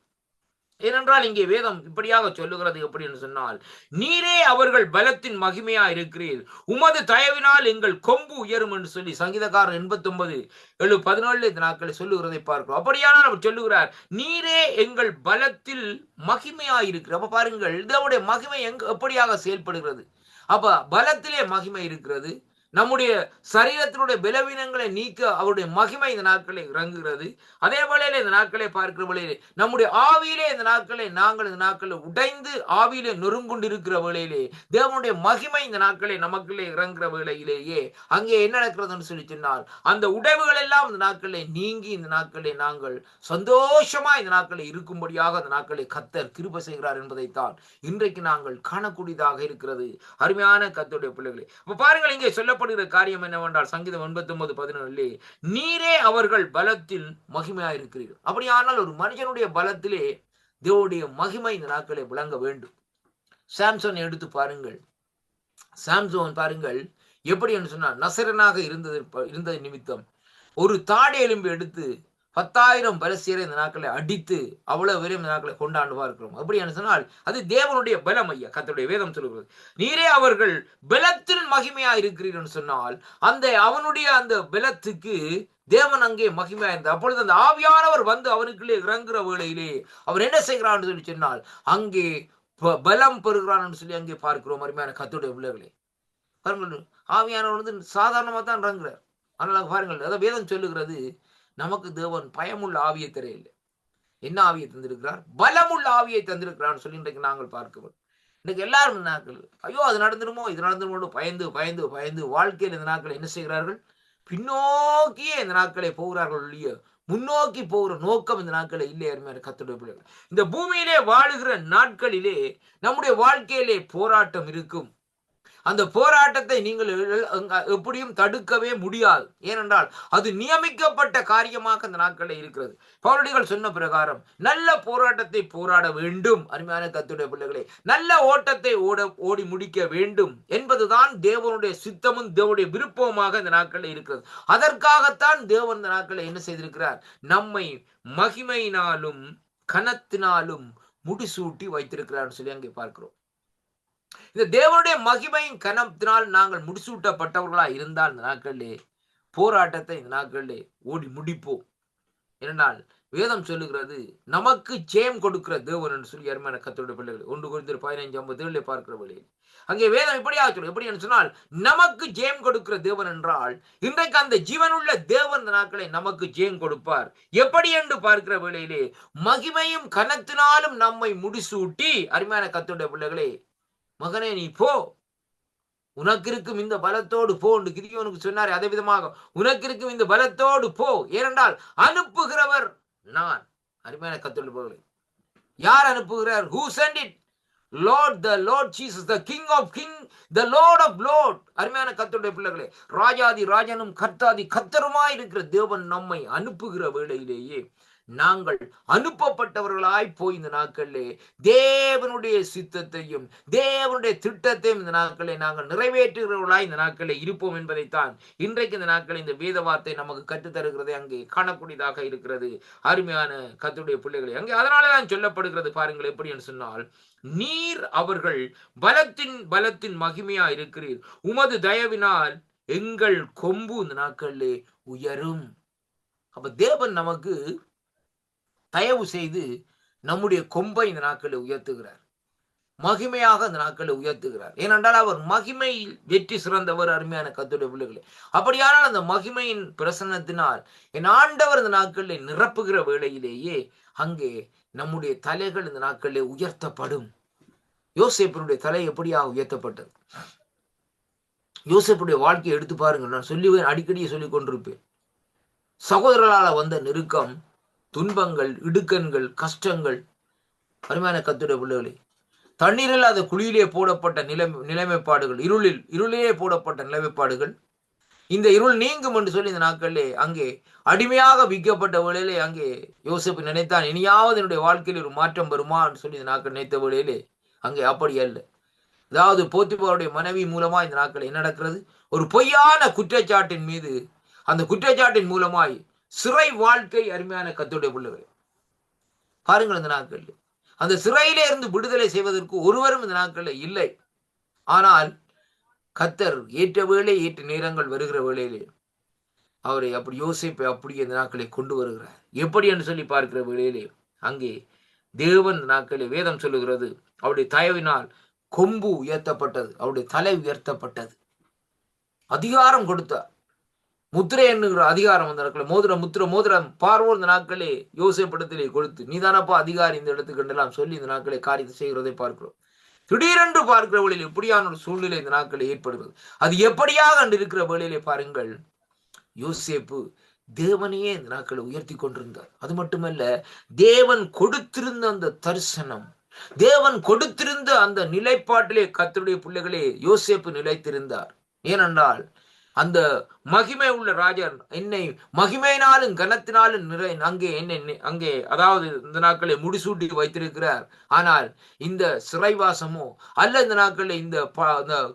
ஏனென்றால் இங்கே வேதம் இப்படியாக சொல்லுகிறது. எப்படி என்று சொன்னால், நீரே அவர்கள் பலத்தின் மகிமையா இருக்கிறீர், உமது தயவினால் எங்கள் கொம்பு உயரும் என்று சொல்லி சங்கீதக்காரர் 89:7-17 இந்த நாட்களை சொல்லுகிறதை பார்க்கிறோம். அப்படியானால் அவர் சொல்லுகிறார், நீரே எங்கள் பலத்தில் மகிமையா இருக்கிற. அப்ப பாருங்கள், இதனுடைய மகிமை எப்படியாக செயல்படுகிறது? அப்ப பலத்திலே மகிமை இருக்கிறது. நம்முடைய சரீரத்தினுடைய பலவீனங்களை நீக்க அவருடைய மகிமை இந்த நாட்களை இறங்குகிறது. அதே வேளையில இந்த நாட்களை பார்க்கிற வேளையிலே நம்முடைய ஆவியிலே இந்த நாட்களை நாங்கள் இந்த நாட்களை உடைந்து ஆவியிலே நொறுங்குண்டிருக்கிற வேளையிலே தேவனுடைய மகிமை இந்த நாட்களை நமக்குள்ளே இறங்குற வேளையிலேயே அங்கே என்ன நடக்கிறதுன்னு சொல்லி சொன்னால், அந்த உடைவுகள் எல்லாம் இந்த நாட்களை நீங்கி இந்த நாட்களை நாங்கள் சந்தோஷமா இந்த நாட்களை இருக்கும்படியாக அந்த நாட்களை கர்த்தர் கிருபை செய்கிறார் என்பதைத்தான் இன்றைக்கு நாங்கள் காணக்கூடியதாக இருக்கிறது. அருமையான கர்த்தருடைய பிள்ளைகளே, அப்ப பாருங்கள், இங்கே சொல்லப்படுகிற காரியம் என்னவென்றால் சங்கீதம் 89:17 நீரே அவர்கள் பலத்தில் மகிமையாயிருக்கிறீர்கள். அப்படியானால் ஒரு மனுஷனுடைய பலத்திலே தேவனுடைய மகிமை இந்த நாட்களை விளங்க வேண்டும். சாம்சன் எடுத்து பாருங்கள். சாம்சன் பாருங்கள் எப்படி என்று சொன்னால், நசரனாக இருந்தது நிமித்தம் ஒரு தாடை எலும்பு எடுத்து 10,000 பலஸ்தீரை இந்த நாட்களை அடித்து அவ்வளவு பேரும் இந்த நாட்களை கொண்டாண்டு பார்க்கிறோம். அப்படி என்று சொன்னால் அது தேவனுடைய பலம். ஐயா, கர்த்தருடைய வேதம் சொல்லுகிறது, நீரே அவர்கள் பலத்தில் மகிமையா இருக்கிறீர்கள் சொன்னால் அந்த அவனுடைய அந்த பலத்துக்கு தேவன் அங்கே மகிமையா இருந்தார். அப்பொழுது அந்த ஆவியானவர் வந்து அவனுக்குள்ளே இறங்குற வேளையிலே அவர் என்ன செய்கிறான் என்று சொல்லி சொன்னால் அங்கே பலம் பெறுகிறான் என்று சொல்லி அங்கே பார்க்கிறோம். அருமையான கர்த்தருடைய பிள்ளைகளே, பாருங்கள், ஆவியானவர் வந்து சாதாரணமா தான் இறங்குறார். ஆனால் பாருங்கள், அதான் வேதம் சொல்லுகிறது, நமக்கு தேவன் பயமுள்ள ஆவியை தரையில்லை. என்ன ஆவியை தந்திருக்கிறார்? பலமுள்ள ஆவியை தந்திருக்கிறார் சொல்லி இன்றைக்கு நாங்கள் பார்க்கிறோம். இன்னைக்கு எல்லாரும் இந்த நாட்கள் ஐயோ அது நடந்துருமோ இது நடந்துருமோ பயந்து பயந்து பயந்து வாழ்க்கையில் இந்த நாட்களை என்ன செய்கிறார்கள்? பின்னோக்கியே இந்த நாட்களை போகிறார்கள் இல்லையோ, முன்னோக்கி போகிற நோக்கம் இந்த நாட்களை இல்லை. அருமையான கர்த்தருடைய பிள்ளைகள், இந்த பூமியிலே வாழுகிற நாட்களிலே நம்முடைய வாழ்க்கையிலே போராட்டம் இருக்கும். அந்த போராட்டத்தை நீங்கள் எப்படியும் தடுக்கவே முடியாது. ஏனென்றால் அது நியமிக்கப்பட்ட காரியமாக அந்த நாட்களில் இருக்கிறது. பவுலடிகள் சொன்ன பிரகாரம் நல்ல போராட்டத்தை போராட வேண்டும். அருமையான கர்த்தருடைய பிள்ளைகளே, நல்ல ஓட்டத்தை ஓடி முடிக்க வேண்டும் என்பதுதான் தேவனுடைய சித்தமும் தேவனுடைய விருப்பமாக இந்த நாட்களில் இருக்கிறது. அதற்காகத்தான் தேவன் இந்த நாட்களில் என்ன செய்திருக்கிறார்? நம்மை மகிமையினாலும் கனத்தினாலும் முடிசூட்டி வைத்திருக்கிறார் சொல்லி அங்கே பார்க்கிறோம். இந்த தேவனுடைய மகிமையின் கனத்தினால் நாங்கள் முடிசூட்டப்பட்டவர்களா இருந்தால் இந்த நாட்களிலே போராட்டத்தை இந்த நாட்களிலே ஓடி முடிப்போம். ஏனென்றால் வேதம் சொல்லுகிறது நமக்கு ஜெயம் கொடுக்கிற தேவன் என்று சொல்லி அருமையான கர்த்தருடைய பிள்ளைகள் 1 கொரிந்தியர் 15:57 பார்க்கிற வழியில் அங்கே வேதம் இப்படியா சொல்லும். எப்படி என்று சொன்னால் நமக்கு ஜெயம் கொடுக்கிற தேவன் என்றால் இன்றைக்கு அந்த ஜீவனுள்ள தேவன் இந்த நாட்களை நமக்கு ஜெயம் கொடுப்பார். எப்படி என்று பார்க்கிற வேளையிலே மகிமையும் கனத்தினாலும் நம்மை முடிசூட்டி, அருமையான கர்த்தருடைய பிள்ளைகளே, மகனே நீ போ, உனக்கு இருக்கும் இந்த பலத்தோடு போ என்று கிதியோனுக்கு சொன்னார். அதே விதமாக உனக்கு இருக்கும் இந்த பலத்தோடு போ, ஏனென்றால் அனுப்புகிறவர் நான். அருமையான கர்த்தருடைய பிள்ளைகளே, யார் அனுப்புகிறார்? Who sent it? Lord, the Lord Jesus, the King of King, the Lord of Lord. அருமையான கர்த்தருடைய பிள்ளைகளே, ராஜாதி ராஜனும் கர்த்தாதி கர்த்தருமாய் இருக்கிற தேவன் நம்மை அனுப்புகிற வேளையிலேயே நாங்கள் அனுப்பப்பட்டவர்களாய் போய் இந்த நாட்களிலே தேவனுடைய சித்தத்தையும் தேவனுடைய திட்டத்தையும் இந்த நாட்களை நாங்கள் நிறைவேற்றுகிறவர்களாய் இந்த நாட்களில் இருப்போம் என்பதைத்தான் இன்றைக்கு இந்த நாட்களில் இந்த வேத வார்த்தை நமக்கு கற்றுத்தருகிறதை அங்கே காணக்கூடியதாக இருக்கிறது. அருமையான கர்த்தருடைய பிள்ளைகளை, அங்கே அதனாலதான் சொல்லப்படுகிறது பாருங்கள். எப்படி என்று சொன்னால், நீர் அவர்கள் பலத்தின் மகிமையா இருக்கிறீர், உமது தயவினால் எங்கள் கொம்பு இந்த நாட்களிலே உயரும். அப்ப தேவன் நமக்கு தயவு செய்து நம்முடைய கொம்பை இந்த நாட்களை உயர்த்துகிறார், மகிமையாக இந்த நாட்களை உயர்த்துகிறார். ஏனென்றால் அவர் மகிமையில் வெற்றி சிறந்தவர். அருமையான கர்த்தருடைய பிள்ளைகளே, அப்படியானால் அந்த மகிமையின் பிரசன்னத்தினால் என் ஆண்டவர் இந்த நாட்களில் நிரப்புகிற வேளையிலேயே அங்கே நம்முடைய தலைகள் இந்த நாட்களிலே உயர்த்தப்படும். யோசேப்பினுடைய தலை எப்படியாக உயர்த்தப்பட்டது? யோசேப்புடைய வாழ்க்கையை எடுத்து பாருங்கள். நான் சொல்லுவேன், அடிக்கடி சொல்லிக் கொண்டிருப்பேன். சகோதரர்களால் வந்த நெருக்கம், துன்பங்கள், இடுக்கண்கள், கஷ்டங்கள், அருமையான கர்த்தருடைய பிள்ளைகளே, தண்ணீரில் அது குழியிலே போடப்பட்ட நிலைமைப்பாடுகள், இருளிலே போடப்பட்ட நிலைமைப்பாடுகள், இந்த இருள் நீங்கும் என்று சொல்லி இந்த நாட்களிலே அங்கே அடிமையாக விற்கப்பட்ட வேளையிலே அங்கே யோசேப்பு நினைத்தான், இனியாவது என்னுடைய வாழ்க்கையில் ஒரு மாற்றம் வருமா என்று சொல்லி இந்த நாட்கள் நினைத்த வேளையிலே அங்கே அப்படி அல்ல. அதாவது போத்திபாருடைய மனைவி மூலமா இந்த நாட்கள் என்ன நடக்கிறது? ஒரு பொய்யான குற்றச்சாட்டின் மீது, அந்த குற்றச்சாட்டின் மூலமாய் சிறை வாழ்க்கை. அருமையான கர்த்தருடைய பிள்ளைகளே, பாருங்கள், இந்த நாட்களில் அந்த சிறையிலே இருந்து விடுதலை செய்வதற்கு ஒருவரும் இந்த நாட்களில் இல்லை. ஆனால் கர்த்தர் ஏற்ற வேளை ஏற்ற நேரங்கள் வருகிற வேளையிலே அவரை அப்படி யோசிப்பை அப்படி இந்த நாட்களை கொண்டு வருகிறார். எப்படி என்று சொல்லி பார்க்கிற வேளையிலே அங்கே தேவன் நாட்களே வேதம் சொல்லுகிறது, அவருடைய தயவினால் கொம்பு உயர்த்தப்பட்டது, அவருடைய தலை உயர்த்தப்பட்டது, அதிகாரம் கொடுத்தார். முத்திரை என்கிற அதிகாரம் அந்த நாட்கள் மோதிரம் பார்வோர் இந்த நாட்களே யோசேப்பிடத்திலே கொடுத்து, நீதானப்பா அதிகாரி இந்த இடத்துக்கு என்றெல்லாம் சொல்லி இந்த நாட்களை காரியத்தை செய்கிறதை பார்க்கிறோம். திடீரென்று பார்க்கிற வழியில் இப்படியான ஒரு சூழ்நிலை இந்த நாட்களில் ஏற்படுகிறது. அது எப்படியாக இருக்கிற வேளையிலே பாருங்கள், யோசேப்பு தேவனையே இந்த நாட்களை உயர்த்தி கொண்டிருந்தார். அது மட்டுமல்ல, தேவன் கொடுத்திருந்த அந்த தரிசனம், தேவன் கொடுத்திருந்த அந்த நிலைப்பாட்டிலே கர்த்தருடைய பிள்ளைகளே யோசேப்பு நிலைத்திருந்தார். ஏனென்றால் அந்த மகிமை உள்ள ராஜன் என்னை மகிமையினாலும் கனத்தினாலும் அங்கே அதாவது இந்த நாட்களை முடிசூட்டி வைத்திருக்கிறார். ஆனால் இந்த சிறைவாசமோ அல்ல இந்த நாட்களில் இந்த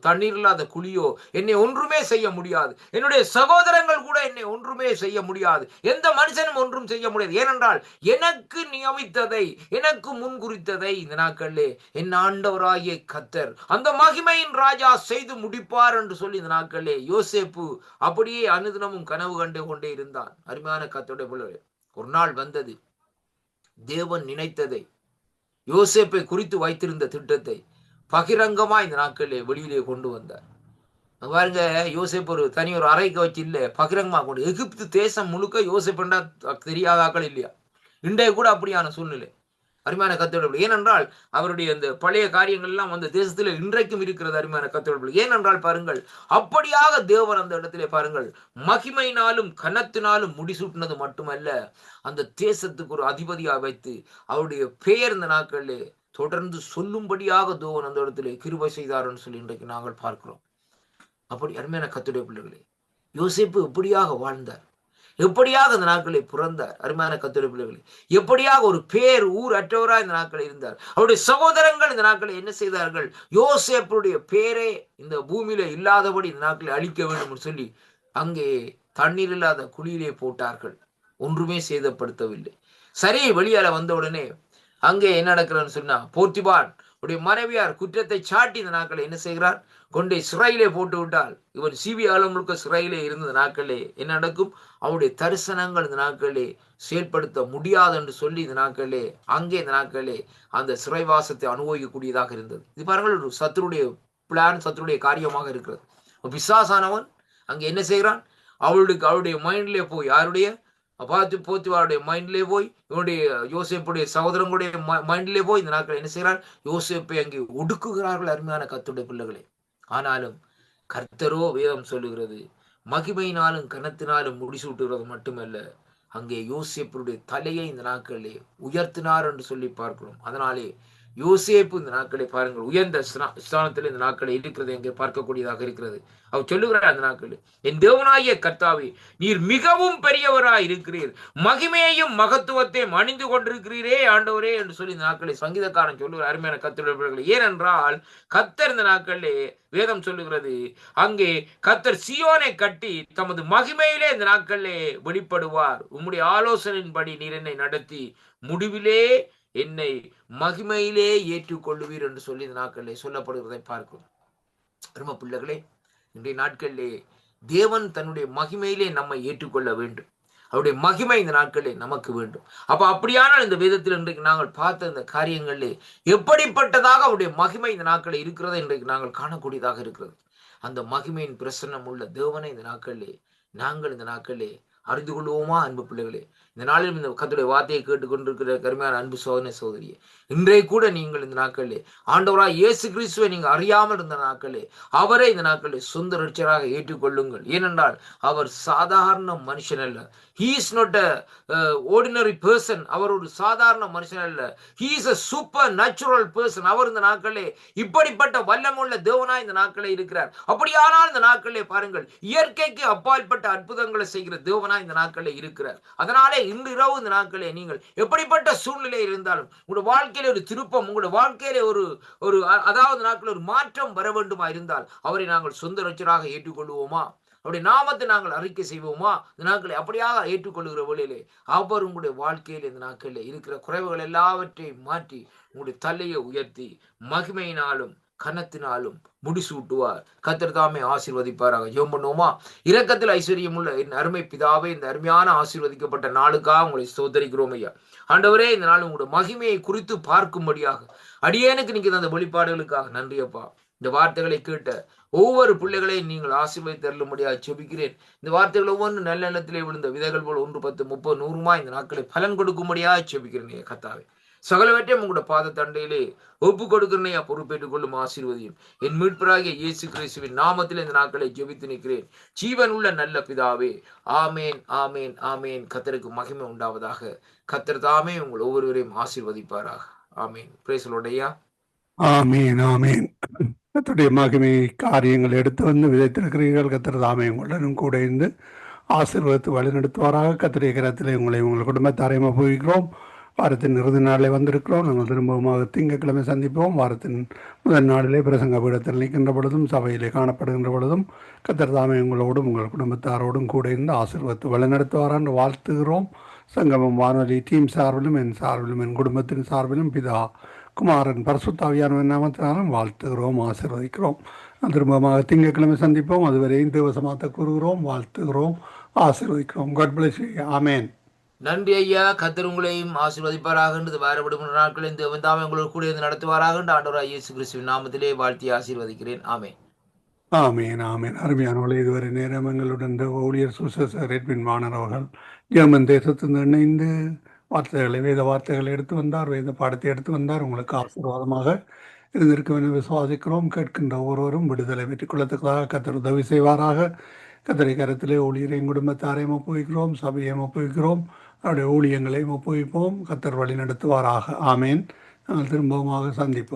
தண்ணீர் இல்லாத குழியோ என்னை ஒன்றுமே செய்ய முடியாது. என்னுடைய சகோதரங்கள் கூட என்னை ஒன்றுமே செய்ய முடியாது. எந்த மனுஷனும் ஒன்றும் செய்ய முடியாது. ஏனென்றால் எனக்கு நியமித்ததை, எனக்கு முன்குறித்ததை இந்த நாட்களிலே என் ஆண்டவராகிய கர்த்தர் அந்த மகிமையின் ராஜா செய்து முடிப்பார் என்று சொல்லி இந்த நாட்களிலே யோசேப்பு அப்படியே அனுதினமும் கனவு கண்டு கொண்டே இருந்தான். அருமையான கர்த்தருடைய பிள்ளைகளே, ஒரு நாள் வந்தது, தேவன் நினைத்ததை, யோசேப்பை குறித்து வைத்திருந்த திட்டத்தை பகிரங்கமா இந்த நாட்களிலே வெளியிலே கொண்டு வந்தார். பாருங்க, யோசேப்பு ஒரு தனி ஒரு அறைக்கு வச்சு இல்ல, பகிரங்கமா கொண்டு. எகிப்து தேசம் முழுக்க யோசேப்பு தெரியாதாக்கள் இல்லையா? இன்றைய கூட அப்படியான சூழ்நிலை. அருமையான கத்தோடு. ஏனென்றால் அவருடைய அந்த பழைய காரியங்கள் எல்லாம் அந்த தேசத்தில் இன்றைக்கும் இருக்கிறது. அருமையான கத்தோடு. ஏனென்றால் பாருங்கள், அப்படியாக தேவன் அந்த இடத்திலே பாருங்கள் மகிமையினாலும் கனத்தினாலும் முடிசூட்டினது மட்டுமல்ல, அந்த தேசத்துக்கு ஒரு அதிபதியாக வைத்து அவருடைய பெயர் இந்த நாட்களிலே தொடர்ந்து சொல்லும்படியாக தேவன் அந்த இடத்திலே கிருபை செய்தார்னு சொல்லி இன்றைக்கு நாங்கள் பார்க்கிறோம். அப்படி அருமையான கர்த்தருடைய பிள்ளைகளே, யோசேப்பு எப்படியாக வாழ்ந்தார், எப்படியாக இந்த நாட்களை பிறந்தார். அருமையான கர்த்தருடைய பிள்ளைகளே, எப்படியாக ஒரு பேர் ஊர் அற்றவராக இந்த நாட்கள் இருந்தார். அவருடைய சகோதரங்கள் இந்த நாட்களை என்ன செய்தார்கள், யோசேப்புடைய பேரே இந்த பூமியில இல்லாதபடி இந்த நாட்களை அழிக்க வேண்டும் சொல்லி அங்கே தண்ணீர் இல்லாத குழியிலே போட்டார்கள். ஒன்றுமே சேதப்படுத்தவில்லை. சரி, வெளியால வந்த உடனே அங்கே என்ன நடக்கிறன்னு சொன்னா, போர்த்திபான் உடைய மனைவியார் குற்றத்தை சாட்டி இந்த நாட்களை என்ன செய்கிறார், கொண்டே சிறையிலே போட்டு விட்டால், இவன் சிபிஐ முழுக்க சிறையிலே இருந்த நாட்களே என்ன நடக்கும், அவருடைய தரிசனங்கள் இந்த நாட்களே செயல்படுத்த முடியாது என்று சொல்லி இந்த நாட்களே அங்கே இந்த நாட்களே அந்த சிறைவாசத்தை அனுபவிக்கக்கூடியதாக இருந்தது. இது பாருங்கள், ஒரு சத்துருடைய பிளான், சத்துருடைய காரியமாக இருக்கிறது. பிசாசானவன் அங்கே என்ன செய்கிறான், அவருடைய மைண்ட்லேயே போய், யாருடைய போத்திபாருடைய மைண்ட்லேயே போய், இவனுடைய யோசேப்புடைய சகோதரங்களுடைய மைண்ட்லேயே போய் இந்த நாட்கள் என்ன செய்கிறார், யோசேப்பை அங்கே ஒடுக்குகிறார்கள். அருமையான கர்த்தருடைய பிள்ளைகளே, ஆனாலும் கர்த்தரோ வேதம் சொல்லுகிறது, மகிமையினாலும் கனத்தினாலும் முடிசூட்டுகிறது மட்டுமல்ல, அங்கே யோசேப்புடைய தலையை இந்த நாட்களிலே உயர்த்தினார் என்று சொல்லி பார்க்கிறோம். அதனாலே யோசேப்பு இந்த நாட்களை பாருங்கள் உயர்ந்த ஸ்தானத்தில் இந்த நாட்களை இருக்கிறது எங்கே பார்க்கக்கூடியதாக இருக்கிறது. அவர் சொல்லுகிறார் அந்த நாட்களில், என் தேவனாகிய கர்த்தாவே, நீர் மிகவும் பெரியவராய் இருக்கிறீர், மகிமையையும் மகத்துவத்தையும் அணிந்து கொண்டிருக்கிறீரே ஆண்டவரே என்று சொல்லி இந்த நாட்களை சங்கீதக்காரன் சொல்லுகிறார். அருமையான கர்த்தருடைய. ஏனென்றால் கர்த்தர் இந்த நாட்களிலே வேதம் சொல்லுகிறது, அங்கே கர்த்தர் சீயோனை கட்டி தமது மகிமையிலே இந்த நாட்களிலே வெளிப்படுவார். உம்முடைய ஆலோசனையின்படி நீர் என்னை நடத்தி முடிவிலே என்னை மகிமையிலே ஏற்றுக்கொள்ளுவீர் என்று சொல்லி இந்த நாட்களிலே சொல்லப்படுகிறதை பார்க்கும். அருமை பிள்ளைகளே, இன்றைய நாட்களிலே தேவன் தன்னுடைய மகிமையிலே நம்மை ஏற்றுக்கொள்ள வேண்டும். அவருடைய மகிமை இந்த நாட்களிலே நமக்கு வேண்டும். அப்ப அப்படியானால் இந்த வேதத்தில் இன்றைக்கு நாங்கள் பார்த்த இந்த காரியங்களிலே எப்படிப்பட்டதாக அவருடைய மகிமை இந்த நாட்களில் இருக்கிறது இன்றைக்கு நாங்கள் காணக்கூடியதாக இருக்கிறது. அந்த மகிமையின் பிரசன்னம் உள்ள தேவனை இந்த நாட்களிலே நாங்கள் இந்த நாட்களிலே அறிந்து கொள்வோமா? அன்பு பிள்ளைகளே, இந்த நாளில் இந்த கர்த்தருடைய வார்த்தையை கேட்டுக்கொண்டிருக்கிற கருமையான அன்பு சோதனை சோதரியே, இன்றைய கூட நீங்கள் இந்த நாட்களிலே ஆண்டவராய் இயேசு கிறிஸ்துவை நீங்கள் அறியாமல் இருந்த நாட்களே அவரை இந்த நாட்களில் சொந்த ரட்சகராக ஏற்றுக்கொள்ளுங்கள். ஏனென்றால் அவர் சாதாரண மனுஷன் அல்ல. He is not a ordinary person. அவர் ஒரு சாதாரண மனுஷன் அல்ல. He is a supernatural person. அவர் இந்த நாட்களே இப்படிப்பட்ட வல்லமுள்ள தேவனாய் இந்த நாட்களே இருக்கிறார். அப்படியானால் இந்த நாட்களே பாருங்கள், இயற்கைக்கு அப்பாற்பட்ட அற்புதங்களை செய்கிற தேவனாய் இந்த நாட்களே இருக்கிறார். அதனாலே இன்று இரவு இந்த நாட்களே நீங்கள் எப்படிப்பட்ட சூழ்நிலை இருந்தாலும் உங்களுடைய வாழ்க்கையில ஒரு திருப்பம், உங்களுடைய வாழ்க்கையில ஒரு அதாவது நாட்கள் ஒரு மாற்றம் வர வேண்டுமா இருந்தால் அவரை நாங்கள் சொந்த ரட்சகராக ஏற்றுக்கொள்வோமா? அவருடைய நாமத்தை நாங்கள் அறிக்கை செய்வோமா? இந்த நாட்களை அப்படியாக ஏற்றுக்கொள்ளுகிற வழியிலே அவர் உங்களுடைய வாழ்க்கையில் இந்த நாட்களில் இருக்கிற குறைவுகள் எல்லாவற்றையும் மாற்றி உங்களுடைய தலையை உயர்த்தி மகிமையினாலும் கனத்தினாலும் முடிசூட்டுவார். கர்த்தர் தாமே ஆசீர்வதிப்பாராக. ஜெபம் பண்ணுவோமா? இரக்கத்தில் ஐஸ்வர்யம் உள்ள என் அருமை பிதாவே, இந்த அருமையான ஆசீர்வதிக்கப்பட்ட நாளுக்காக உங்களை ஸ்தோத்தரிக்கிறோம் ஐயா. ஆண்டவரே, இந்த நாள் உங்களுடைய மகிமையை குறித்து பார்க்கும்படியாக அடியேனுக்கு நீங்க அந்த வெளிப்பாடுகளுக்காக நன்றி அப்பா. இந்த வார்த்தைகளை கேட்ட ஒவ்வொரு பிள்ளைகளையும் நீங்கள் ஆசீர்வதித்து தரும்படியாக செபிக்கிறேன். இந்த வார்த்தைகள் ஒவ்வொன்று நல்ல நிலத்திலே விழுந்த விதைகள் போல் 1, 10, 30, 100 இந்த நாட்களை பலன் கொடுக்கும்படியாக செபிக்கிறேன் கர்த்தாவே. சகலவற்றையும் உங்களோட பாத தண்டையிலே ஒப்பு கொடுக்கிறனையா பொறுப்பேற்றுக் கொள்ளும் ஆசீர்வதியும். என் மீட்பராகிய இயேசு கிறிஸ்துவின் நாமத்தில் இந்த நாட்களை ஜெபித்து நிற்கிறேன் ஜீவன் உள்ள நல்ல பிதாவே. ஆமேன், ஆமேன், ஆமேன். கர்த்தருக்கு மகிமை உண்டாவதாக. கர்த்தர் தாமே உங்கள் ஒவ்வொருவரையும் ஆசீர்வதிப்பாராக. ஆமேன். பிரைஸ் தி லார்ட் ஐயா. ஆமீன், ஆமீன். கர்த்தருடைய மகிமை காரியங்கள் எடுத்து வந்து விதைத்திருக்கிறீர்கள். கர்த்தர் தாமே உங்களுடன் கூட இருந்து ஆசீர்வதித்து வழிநடத்துவாராக. கர்த்தருடைய கரத்திலே உங்கள் குடும்பத்தாரையும் அனுபவிக்கிறோம். வாரத்தின் இறுதி நாளிலே வந்திருக்கிறோம். நாங்கள் திரும்பமாக திங்கட்கிழமை சந்திப்போம். வாரத்தின் முதல் நாளிலே பிரசங்க பீடத்தில் நிற்கின்ற பொழுதும் சபையிலே காணப்படுகின்ற பொழுதும் கர்த்தர் தாமே உங்களோடும் உங்கள் குடும்பத்தாரோடும் கூட இருந்து ஆசீர்வதித்து வழிநடத்துவாரான்னு வாழ்த்துகிறோம். சங்கமம் வானொலி டீம் சார்பிலும் என் சார்பிலும் என் குடும்பத்தின் சார்பிலும் பிதா குமாரன் பரிசுத்தாவியானவரின் நாமத்தினாலும் வாழ்த்துகிறோம், ஆசீர்வதிக்கிறோம். திரும்பமாக திங்கட்கிழமை சந்திப்போம். அதுவரையும் தேவசமாத்த கூறுகிறோம், வாழ்த்துகிறோம், ஆசீர்வதிக்கிறோம். God bless you. ஆமேன். நன்றி ஐயா. கர்த்தர் உங்களையும் ஆசீர்வதிப்பாராக. வேறுபடும் நாட்களில் தேவன் தாமே உங்களோடு கூட இருந்து நடத்துவாராக. ஆண்டவராகிய இயேசு கிறிஸ்துவின் நாமத்திலே வாழ்த்தி ஆசீர்வதிக்கிறேன். ஆமேன், ஆமேன், ஆமேன். அருமையானவர்களே, இதுவரை நேரம் எங்களுடன் ஊழியர் சுசேஷர் எட்வின் வாணர் அவர்கள் ஜெர்மன் தேசத்திலிருந்து இணைந்து வார்த்தைகளை வேத வார்த்தைகளை எடுத்து வந்தார், வேத பாடத்தை எடுத்து வந்தார். உங்களுக்கு ஆசீர்வாதமாக இருந்திருக்கும் என விசுவாசிக்கிறோம். கேட்கின்ற ஒருவரும் விடுதலை பெற்றுக் கொள்ளத்தக்கதாக கர்த்தர் உதவி செய்வாராக. கர்த்தரை கரத்திலே ஊழியரையும் குடும்பத்தாரையும் ஒப்புவிக்கிறோம், சபையையும் ஒப்புவிக்கிறோம், அவருடைய ஊழியங்களையும் ஒப்புவிப்போம். கர்த்தர் வழி நடத்துவாராக. ஆமேன். நாங்கள் திரும்பவுமாக சந்திப்போம்.